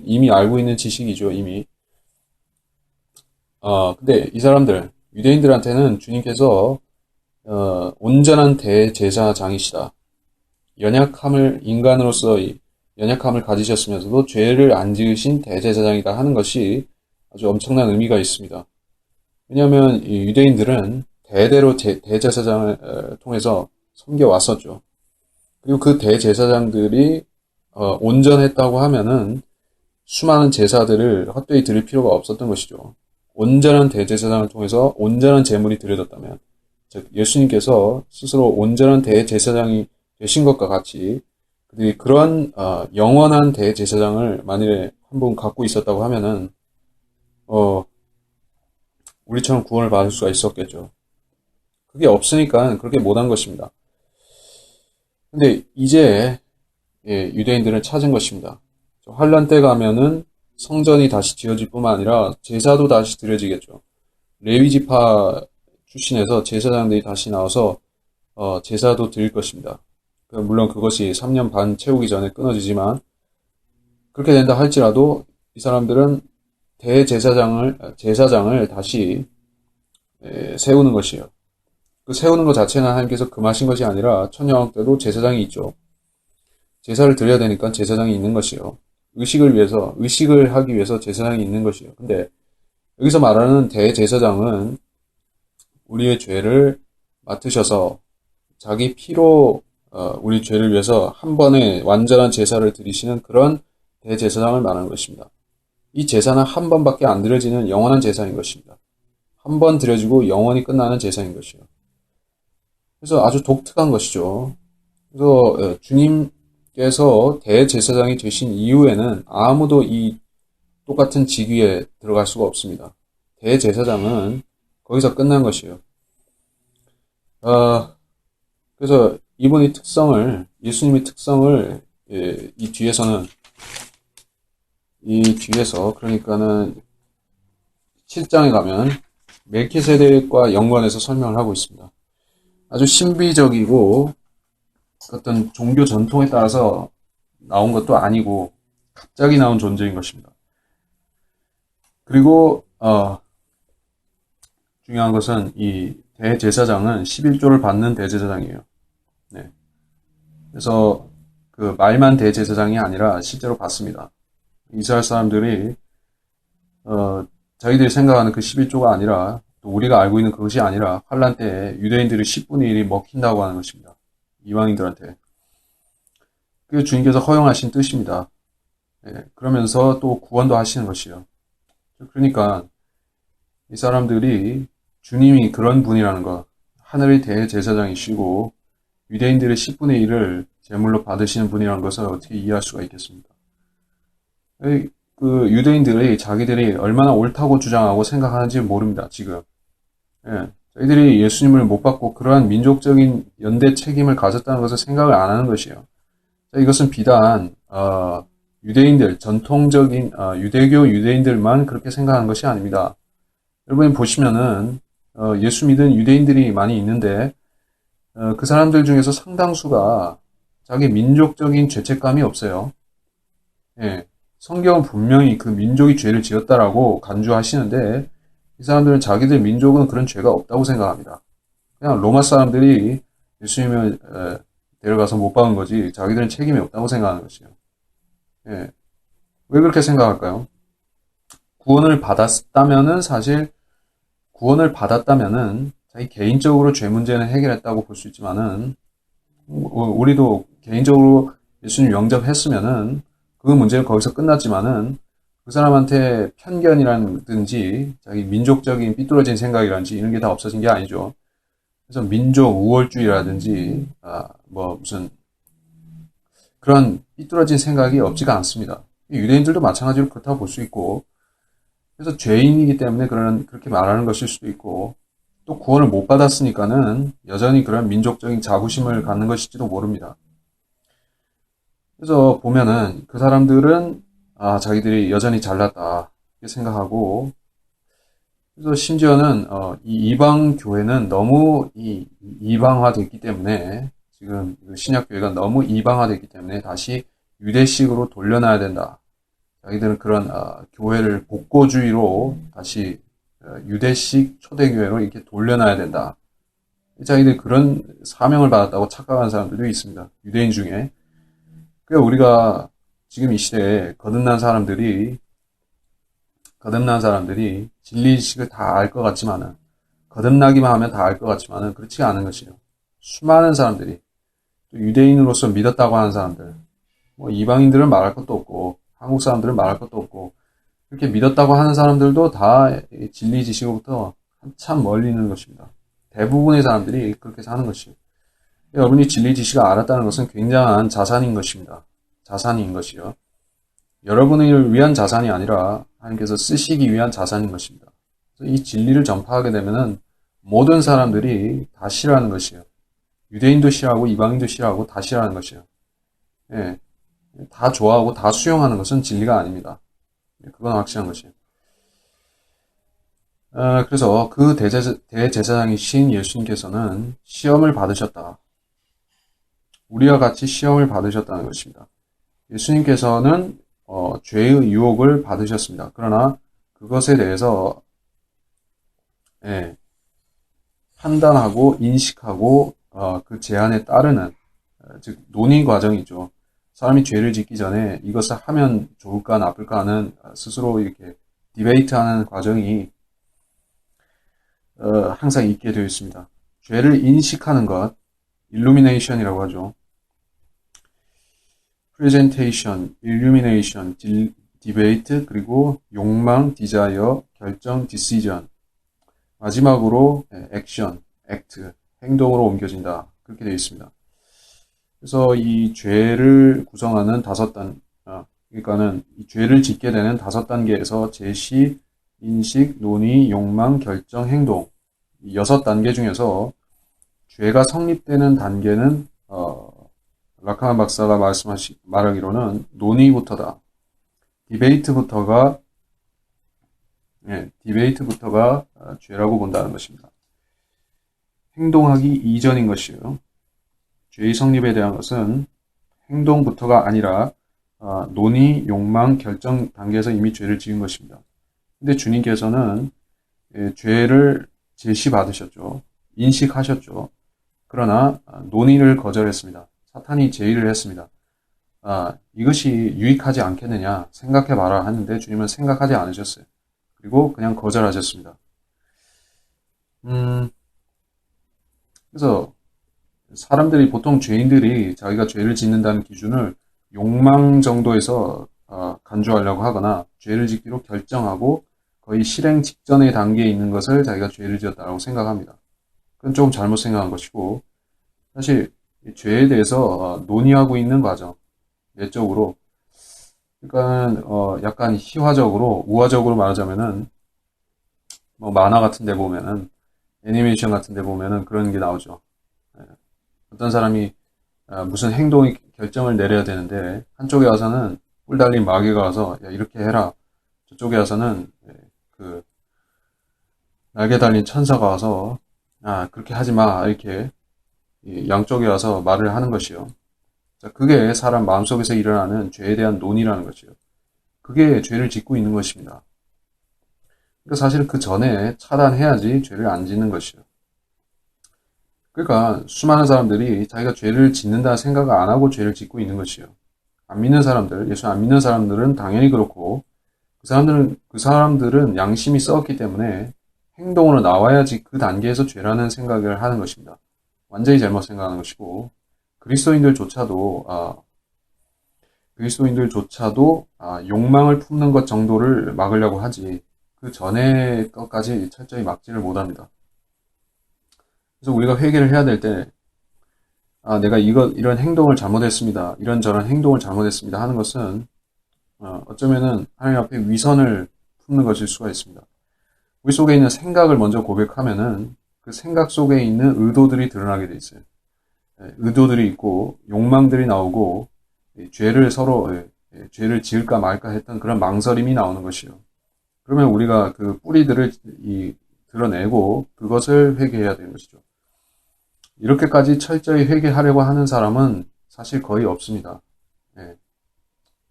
이미 알고 있는 지식이죠, 이미. 근데 이 사람들, 유대인들한테는 주님께서, 온전한 대제사장이시다. 인간으로서 연약함을 가지셨으면서도 죄를 안 지으신 대제사장이다 하는 것이 아주 엄청난 의미가 있습니다. 왜냐하면 이 유대인들은 대대로 대제사장을 통해서 섬겨왔었죠. 그리고 그 대제사장들이 온전했다고 하면은 수많은 제사들을 헛되이 드릴 필요가 없었던 것이죠. 온전한 대제사장을 통해서 온전한 제물이 드려졌다면, 즉 예수님께서 스스로 온전한 대제사장이 되신 것과 같이 그들이 그런 영원한 대제사장을 만일에 한 분 갖고 있었다고 하면은 어, 우리처럼 구원을 받을 수가 있었겠죠. 그게 없으니까 그렇게 못한 것입니다. 근데 이제 유대인들은 찾은 것입니다. 환란 때 가면은 성전이 다시 지어질 뿐만 아니라 제사도 다시 드려지겠죠. 레위 지파 출신에서 제사장들이 다시 나와서 제사도 드릴 것입니다. 물론 그것이 3년 반 채우기 전에 끊어지지만 그렇게 된다 할지라도 이 사람들은 제사장을 다시 세우는 것이에요. 그 세우는 것 자체는 하나님께서 금하신 것이 아니라 천년왕 때도 제사장이 있죠. 제사를 드려야 되니까 제사장이 있는 것이요. 의식을 하기 위해서 제사장이 있는 것이요. 근데 여기서 말하는 대제사장은 우리의 죄를 맡으셔서 자기 피로 우리 죄를 위해서 한 번에 완전한 제사를 드리시는 그런 대제사장을 말하는 것입니다. 이 제사는 한 번밖에 안 드려지는 영원한 제사인 것입니다. 한 번 드려지고 영원히 끝나는 제사인 것이요. 그래서 아주 독특한 것이죠. 그래서 주님께서 대제사장이 되신 이후에는 아무도 이 똑같은 직위에 들어갈 수가 없습니다. 대제사장은 거기서 끝난 것이에요. 그래서 예수님의 특성을 그러니까는 7장에 가면 멜키세덱과 연관해서 설명을 하고 있습니다. 아주 신비적이고 어떤 종교 전통에 따라서 나온 것도 아니고 갑자기 나온 존재인 것입니다. 그리고 중요한 것은 이 대제사장은 11조를 받는 대제사장이에요. 네. 그래서 그 말만 대제사장이 아니라 실제로 받습니다. 이스라엘 사람들이 자기들이 생각하는 그 11조가 아니라 또 우리가 알고 있는 그것이 아니라 환란 때 유대인들이 10분의 1이 먹힌다고 하는 것입니다. 이방인들한테. 그게 주님께서 허용하신 뜻입니다. 네. 그러면서 또 구원도 하시는 것이요. 그러니까 이 사람들이 주님이 그런 분이라는 것, 하늘의 대제사장이시고 유대인들의 10분의 1을 제물로 받으시는 분이라는 것을 어떻게 이해할 수가 있겠습니까? 그 유대인들이 자기들이 얼마나 옳다고 주장하고 생각하는지 모릅니다, 지금. 예, 저희들이 예수님을 못 받고 그러한 민족적인 연대 책임을 가졌다는 것을 생각을 안 하는 것이에요. 이것은 비단 유대인들, 전통적인 유대교 유대인들만 그렇게 생각하는 것이 아닙니다. 여러분이 보시면은 예수 믿은 유대인들이 많이 있는데 그 사람들 중에서 상당수가 자기 민족적인 죄책감이 없어요. 예, 성경은 분명히 그 민족이 죄를 지었다라고 간주하시는데 이 사람들은 자기들 민족은 그런 죄가 없다고 생각합니다. 그냥 로마 사람들이 예수님을 데려가서 못 박은 거지 자기들은 책임이 없다고 생각하는 것이에요. 예. 왜 그렇게 생각할까요? 구원을 받았다면은 사실 구원을 받았다면은 자기 개인적으로 죄 문제는 해결했다고 볼 수 있지만은 우리도 개인적으로 예수님 영접했으면은 그 문제는 거기서 끝났지만은 그 사람한테 편견이라든지 자기 민족적인 삐뚤어진 생각이라든지 이런 게 다 없어진 게 아니죠. 그래서 민족 우월주의라든지 뭐 무슨 그런 삐뚤어진 생각이 없지가 않습니다. 유대인들도 마찬가지로 그렇다고 볼 수 있고 그래서 죄인이기 때문에 그렇게 말하는 것일 수도 있고 또 구원을 못 받았으니까는 여전히 그런 민족적인 자부심을 갖는 것일지도 모릅니다. 그래서 보면은 그 사람들은 자기들이 여전히 잘났다 이렇게 생각하고 그래서 심지어는 이 이방 교회는 너무 이방화됐기 때문에 지금 신약 교회가 너무 이방화됐기 때문에 다시 유대식으로 돌려놔야 된다. 자기들은 그런 교회를 복고주의로 다시 유대식 초대교회로 이렇게 돌려놔야 된다. 자기들이 그런 사명을 받았다고 착각하는 사람들도 있습니다. 유대인 중에. 그러니까 우리가 지금 이 시대에 거듭난 사람들이 진리식을 다 알 것 같지만은 거듭나기만 하면 다 알 것 같지만은 그렇지가 않은 것이요. 수많은 사람들이 또 유대인으로서 믿었다고 하는 사람들, 뭐 이방인들은 말할 것도 없고 한국 사람들은 말할 것도 없고 그렇게 믿었다고 하는 사람들도 다 진리 지식으로부터 한참 멀리 있는 것입니다. 대부분의 사람들이 그렇게 사는 것이요. 여러분이 진리 지식을 알았다는 것은 굉장한 자산인 것입니다. 자산인 것이요. 여러분을 위한 자산이 아니라 하나님께서 쓰시기 위한 자산인 것입니다. 이 진리를 전파하게 되면은 모든 사람들이 다 싫어하는 것이에요. 유대인도 싫어하고 이방인도 싫어하고 다 싫어하는 것이에요. 예, 다 좋아하고 다 수용하는 것은 진리가 아닙니다. 그건 확실한 것이에요. 그래서 그 대제사장이신 예수님께서는 시험을 받으셨다. 우리와 같이 시험을 받으셨다는 것입니다. 예수님께서는 죄의 유혹을 받으셨습니다. 그러나 그것에 대해서 예, 판단하고 인식하고 그 제안에 따르는 즉 논의 과정이죠. 사람이 죄를 짓기 전에 이것을 하면 좋을까 나쁠까 하는 스스로 이렇게 디베이트하는 과정이 항상 있게 되어 있습니다. 죄를 인식하는 것, illumination이라고 하죠. presentation, illumination, debate, 그리고 욕망, desire, 결정, decision. 마지막으로 action, act, 행동으로 옮겨진다. 그렇게 되어 있습니다. 그래서 이 죄를 구성하는 그러니까는 이 죄를 짓게 되는 5단계에서 제시, 인식, 논의, 욕망, 결정, 행동. 이 6단계 중에서 죄가 성립되는 단계는 라카만 박사가 말하기로는 논의부터다. 디베이트부터가 죄라고 본다는 것입니다. 행동하기 이전인 것이요. 죄의 성립에 대한 것은 행동부터가 아니라 논의, 욕망, 결정 단계에서 이미 죄를 지은 것입니다. 근데 주님께서는 죄를 제시받으셨죠. 인식하셨죠. 그러나 논의를 거절했습니다. 사탄이 제의를 했습니다. 이것이 유익하지 않겠느냐 생각해봐라 하는데 주님은 생각하지 않으셨어요. 그리고 그냥 거절하셨습니다. 그래서 사람들이 보통 죄인들이 자기가 죄를 짓는다는 기준을 욕망 정도에서 간주하려고 하거나 죄를 짓기로 결정하고 거의 실행 직전의 단계에 있는 것을 자기가 죄를 지었다고 생각합니다. 그건 조금 잘못 생각한 것이고 사실 죄에 대해서 논의하고 있는 과정, 내적으로 그러니까 약간 희화적으로 우화적으로 말하자면은 뭐 만화 같은 데 보면은 애니메이션 같은 데 보면은 그런 게 나오죠. 어떤 사람이 무슨 결정을 내려야 되는데 한쪽에 와서는 뿔 달린 마귀가 와서 야, 이렇게 해라. 저쪽에 와서는 그 날개 달린 천사가 와서 그렇게 하지 마. 이렇게 양쪽에 와서 말을 하는 것이요. 자, 그게 사람 마음속에서 일어나는 죄에 대한 논의라는 것이요. 그게 죄를 짓고 있는 것입니다. 그러니까 사실 그 전에 차단해야지 죄를 안 짓는 것이요. 그러니까 수많은 사람들이 자기가 죄를 짓는다는 생각을 안 하고 죄를 짓고 있는 것이요. 안 믿는 사람들, 예수 안 믿는 사람들은 당연히 그렇고, 그 사람들은 양심이 썩었기 때문에 행동으로 나와야지 그 단계에서 죄라는 생각을 하는 것입니다. 완전히 잘못 생각하는 것이고, 그리스도인들조차도, 욕망을 품는 것 정도를 막으려고 하지, 그 전에 것까지 철저히 막지를 못합니다. 그래서 우리가 회개를 해야 될 때, 내가 이런 행동을 잘못했습니다. 이런저런 행동을 잘못했습니다. 하는 것은, 어쩌면은 하나님 앞에 위선을 품는 것일 수가 있습니다. 우리 속에 있는 생각을 먼저 고백하면은 그 생각 속에 있는 의도들이 드러나게 돼 있어요. 의도들이 있고, 욕망들이 나오고, 죄를 지을까 말까 했던 그런 망설임이 나오는 것이요. 그러면 우리가 그 뿌리들을 드러내고 그것을 회개해야 되는 것이죠. 이렇게까지 철저히 회개하려고 하는 사람은 사실 거의 없습니다.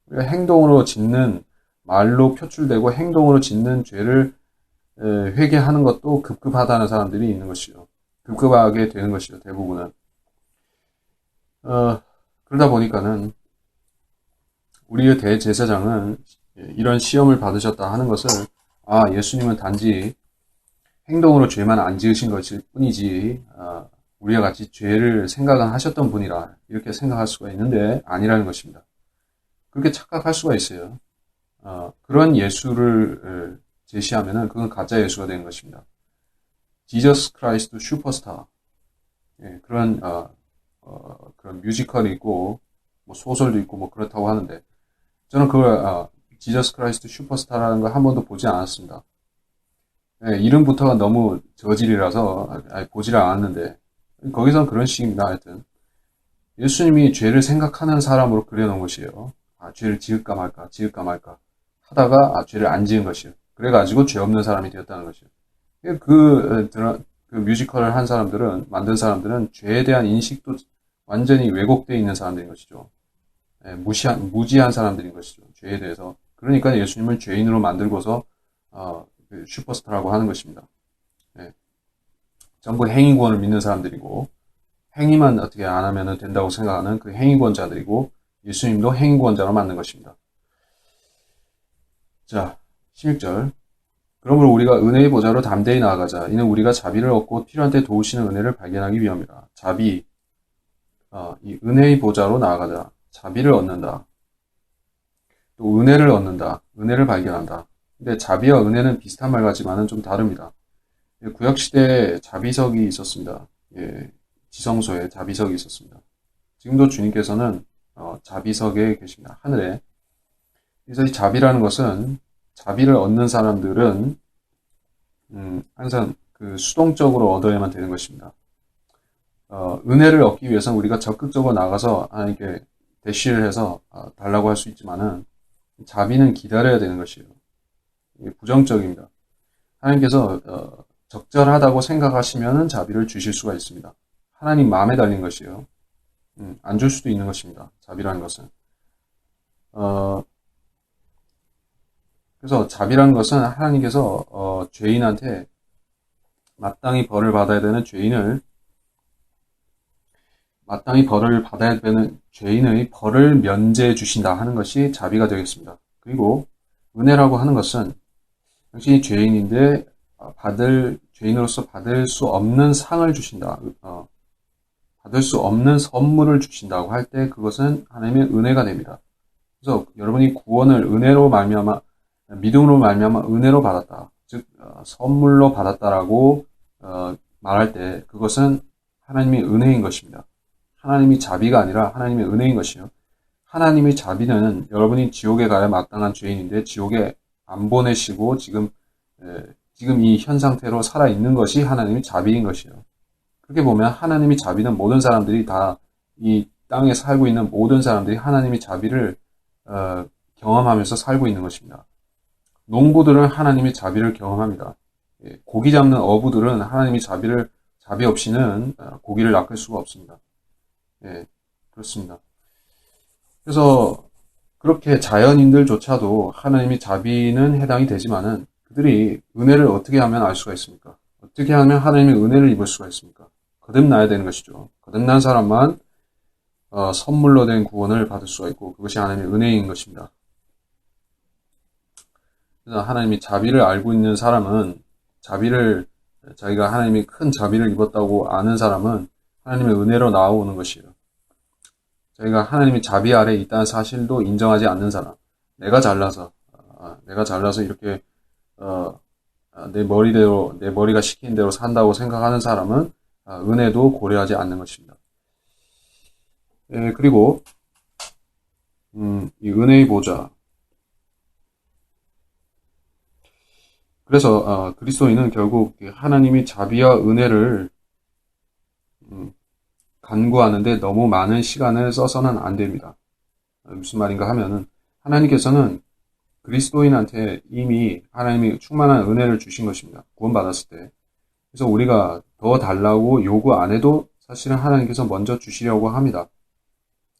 우리가 행동으로 짓는, 말로 표출되고 행동으로 짓는 죄를 회개하는 것도 급급하다는 사람들이 있는 것이요. 급급하게 되는 것이요, 대부분은. 그러다 보니까는 우리의 대제사장은 이런 시험을 받으셨다 하는 것을, 예수님은 단지 행동으로 죄만 안 지으신 것일 뿐이지, 우리와 같이 죄를 생각은 하셨던 분이라 이렇게 생각할 수가 있는데 아니라는 것입니다. 그렇게 착각할 수가 있어요. 그런 예수를 제시하면은 그건 가짜 예수가 되는 것입니다. 지저스 크라이스트 슈퍼스타. 그런 뮤지컬이 있고, 뭐 소설도 있고, 뭐 그렇다고 하는데, 저는 그걸, 지저스 크라이스트 슈퍼스타라는 걸 한 번도 보지 않았습니다. 이름부터가 너무 저질이라서, 보지를 않았는데, 거기서는 그런 식입니다, 하여튼. 예수님이 죄를 생각하는 사람으로 그려놓은 것이에요. 죄를 지을까 말까, 지을까 말까. 하다가, 죄를 안 지은 것이에요. 그래가지고 죄 없는 사람이 되었다는 것이에요. 그 뮤지컬을 한 사람들은, 만든 사람들은 죄에 대한 인식도 완전히 왜곡되어 있는 사람들인 것이죠. 무지한 사람들인 것이죠. 죄에 대해서. 그러니까 예수님을 죄인으로 만들고서, 그 슈퍼스타라고 하는 것입니다. 전부 행위구원을 믿는 사람들이고, 행위만 어떻게 안 하면 된다고 생각하는 그 행위구원자들이고, 예수님도 행위구원자로 만든 것입니다. 자, 16절. 그러므로 우리가 은혜의 보좌로 담대히 나아가자. 이는 우리가 자비를 얻고 필요한 때 도우시는 은혜를 발견하기 위함이라. 이 은혜의 보좌로 나아가자. 자비를 얻는다. 또 은혜를 얻는다. 은혜를 발견한다. 근데 자비와 은혜는 비슷한 말 같지만은 좀 다릅니다. 구약시대에 자비석이 있었습니다. 지성소에 자비석이 있었습니다. 지금도 주님께서는 자비석에 계십니다. 하늘에. 그래서 이 자비라는 것은, 자비를 얻는 사람들은 항상 그 수동적으로 얻어야만 되는 것입니다. 은혜를 얻기 위해서는 우리가 적극적으로 나가서 하나님께 대시를 해서 달라고 할 수 있지만은, 자비는 기다려야 되는 것이에요. 이게 부정적입니다. 하나님께서 적절하다고 생각하시면은 자비를 주실 수가 있습니다. 하나님 마음에 달린 것이에요. 안 줄 수도 있는 것입니다. 자비라는 것은. 그래서 자비라는 것은 하나님께서 죄인한테 마땅히 벌을 받아야 되는 죄인의 벌을 면제해 주신다 하는 것이 자비가 되겠습니다. 그리고 은혜라고 하는 것은 당신이 죄인인데 죄인으로서 받을 수 없는 상을 주신다. 받을 수 없는 선물을 주신다고 할 때 그것은 하나님의 은혜가 됩니다. 그래서 여러분이 구원을 믿음으로 말미암아 은혜로 받았다. 즉 선물로 받았다라고 말할 때 그것은 하나님의 은혜인 것입니다. 하나님이 자비가 아니라 하나님의 은혜인 것이요. 하나님의 자비는 여러분이 지옥에 가야 마땅한 죄인인데 지옥에 안 보내시고 지금 이 현 상태로 살아 있는 것이 하나님의 자비인 것이요. 그렇게 보면 하나님의 자비는 모든 사람들이 다 이 땅에 살고 있는 모든 사람들이 하나님의 자비를 경험하면서 살고 있는 것입니다. 농부들은 하나님의 자비를 경험합니다. 고기 잡는 어부들은 하나님의 자비 없이는 고기를 낚을 수가 없습니다. 그렇습니다. 그래서 그렇게 자연인들조차도 하나님의 자비는 해당이 되지만은 그들이 은혜를 어떻게 하면 알 수가 있습니까? 어떻게 하면 하나님의 은혜를 입을 수가 있습니까? 거듭나야 되는 것이죠. 거듭난 사람만 선물로 된 구원을 받을 수가 있고, 그것이 하나님의 은혜인 것입니다. 그래서 하나님이 자비를 알고 있는 사람은, 자기가 하나님이 큰 자비를 입었다고 아는 사람은 하나님의 은혜로 나오는 것이에요. 저희가 하나님이 자비 아래 있다는 사실도 인정하지 않는 사람, 내가 잘나서 이렇게 내 머리가 시키는 대로 산다고 생각하는 사람은 은혜도 고려하지 않는 것입니다. 그리고 이 은혜의 보좌. 그래서 그리스도인은 결국 하나님이 자비와 은혜를 간구하는데 너무 많은 시간을 써서는 안 됩니다. 무슨 말인가 하면은 하나님께서는 그리스도인한테 이미 하나님이 충만한 은혜를 주신 것입니다. 구원받았을 때. 그래서 우리가 더 달라고 요구 안 해도 사실은 하나님께서 먼저 주시려고 합니다.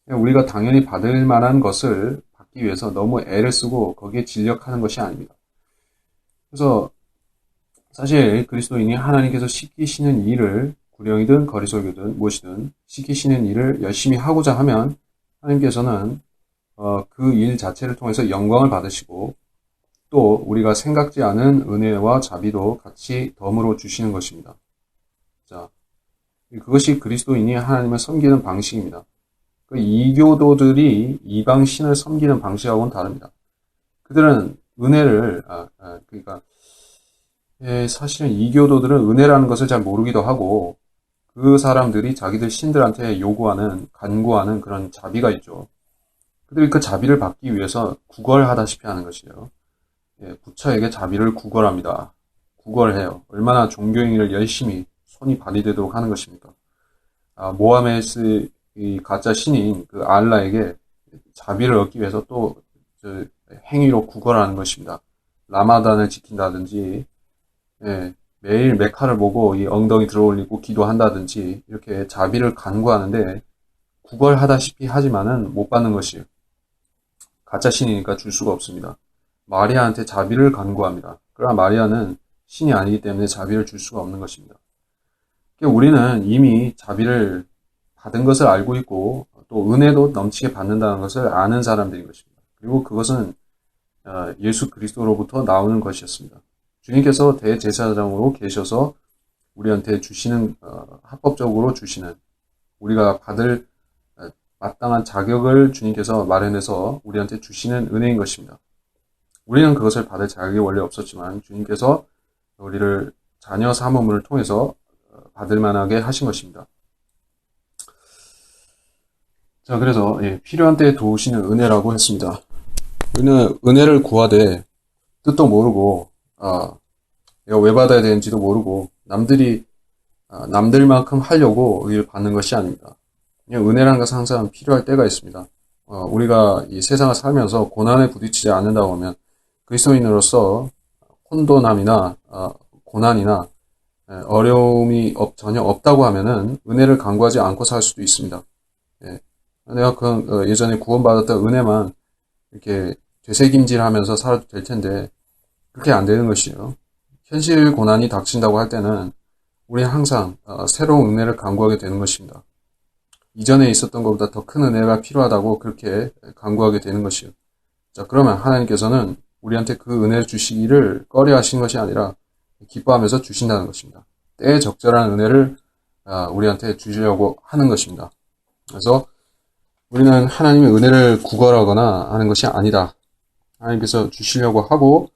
우리가 당연히 받을 만한 것을 받기 위해서 너무 애를 쓰고 거기에 진력하는 것이 아닙니다. 그래서 사실 그리스도인이 하나님께서 시키시는 일을 구령이든 거리설교든 무엇이든 시키시는 일을 열심히 하고자 하면 하나님께서는 그 일 자체를 통해서 영광을 받으시고 또 우리가 생각지 않은 은혜와 자비도 같이 덤으로 주시는 것입니다. 자, 그것이 그리스도인이 하나님을 섬기는 방식입니다. 그 이교도들이 이방 신을 섬기는 방식하고는 다릅니다. 그들은 은혜를 그러니까 사실은 이교도들은 은혜라는 것을 잘 모르기도 하고 그 사람들이 자기들 신들한테 요구하는 간구하는 그런 자비가 있죠. 그들이 그 자비를 받기 위해서 구걸하다시피 하는 것이에요. 부처에게 자비를 구걸합니다. 구걸해요. 얼마나 종교행위를 열심히 손이 발이 되도록 하는 것입니까? 모하메스 이 가짜 신인 그 알라에게 자비를 얻기 위해서 또 행위로 구걸하는 것입니다. 라마단을 지킨다든지 매일 메카를 보고 이 엉덩이 들어올리고 기도한다든지 이렇게 자비를 간구하는데 구걸하다시피 하지만은 못 받는 것이에요. 가짜 신이니까 줄 수가 없습니다. 마리아한테 자비를 간구합니다. 그러나 마리아는 신이 아니기 때문에 자비를 줄 수가 없는 것입니다. 우리는 이미 자비를 받은 것을 알고 있고 또 은혜도 넘치게 받는다는 것을 아는 사람들인 것입니다. 그리고 그것은 예수 그리스도로부터 나오는 것이었습니다. 주님께서 대제사장으로 계셔서 우리한테 주시는 합법적으로 주시는 우리가 받을 마땅한 자격을 주님께서 마련해서 우리한테 주시는 은혜인 것입니다. 우리는 그것을 받을 자격이 원래 없었지만 주님께서 우리를 자녀 사모를 통해서 받을 만하게 하신 것입니다. 자, 그래서 필요한 때에 도우시는 은혜라고 했습니다. 우리는 은혜를 구하되 뜻도 모르고 내가 왜 받아야 되는지도 모르고 남들만큼 하려고 의를 받는 것이 아닙니다. 은혜라는 것은 항상 필요할 때가 있습니다. 우리가 이 세상을 살면서 고난에 부딪히지 않는다고 하면 그리스도인으로서 혼돈함이나 고난이나 어려움이 전혀 없다고 하면은 은혜를 간구하지 않고 살 수도 있습니다. 내가 예전에 구원받았던 은혜만 이렇게 되새김질하면서 살아도 될 텐데 그렇게 안 되는 것이에요. 현실 고난이 닥친다고 할 때는 우리는 항상 새로운 은혜를 간구하게 되는 것입니다. 이전에 있었던 것보다 더 큰 은혜가 필요하다고 그렇게 간구하게 되는 것이에요. 자, 그러면 하나님께서는 우리한테 그 은혜를 주시기를 꺼려 하신 것이 아니라 기뻐하면서 주신다는 것입니다. 때에 적절한 은혜를 우리한테 주시려고 하는 것입니다. 그래서 우리는 하나님의 은혜를 구걸하거나 하는 것이 아니다. 하나님께서 주시려고 하고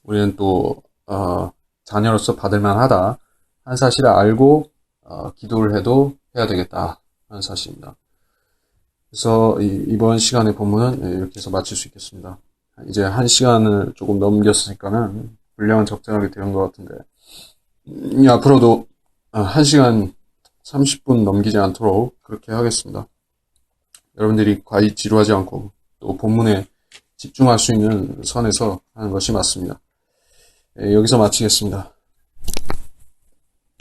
우리는 또 자녀로서 받을 만하다 하는 사실을 알고 기도를 해도 해야 되겠다 하는 사실입니다. 그래서 이번 시간의 본문은 이렇게 해서 마칠 수 있겠습니다. 이제 1시간을 조금 넘겼으니까는 분량은 적절하게 되는 것 같은데 앞으로도 1시간 30분 넘기지 않도록 그렇게 하겠습니다. 여러분들이 과히 지루하지 않고 또 본문에 집중할 수 있는 선에서 하는 것이 맞습니다. 여기서 마치겠습니다.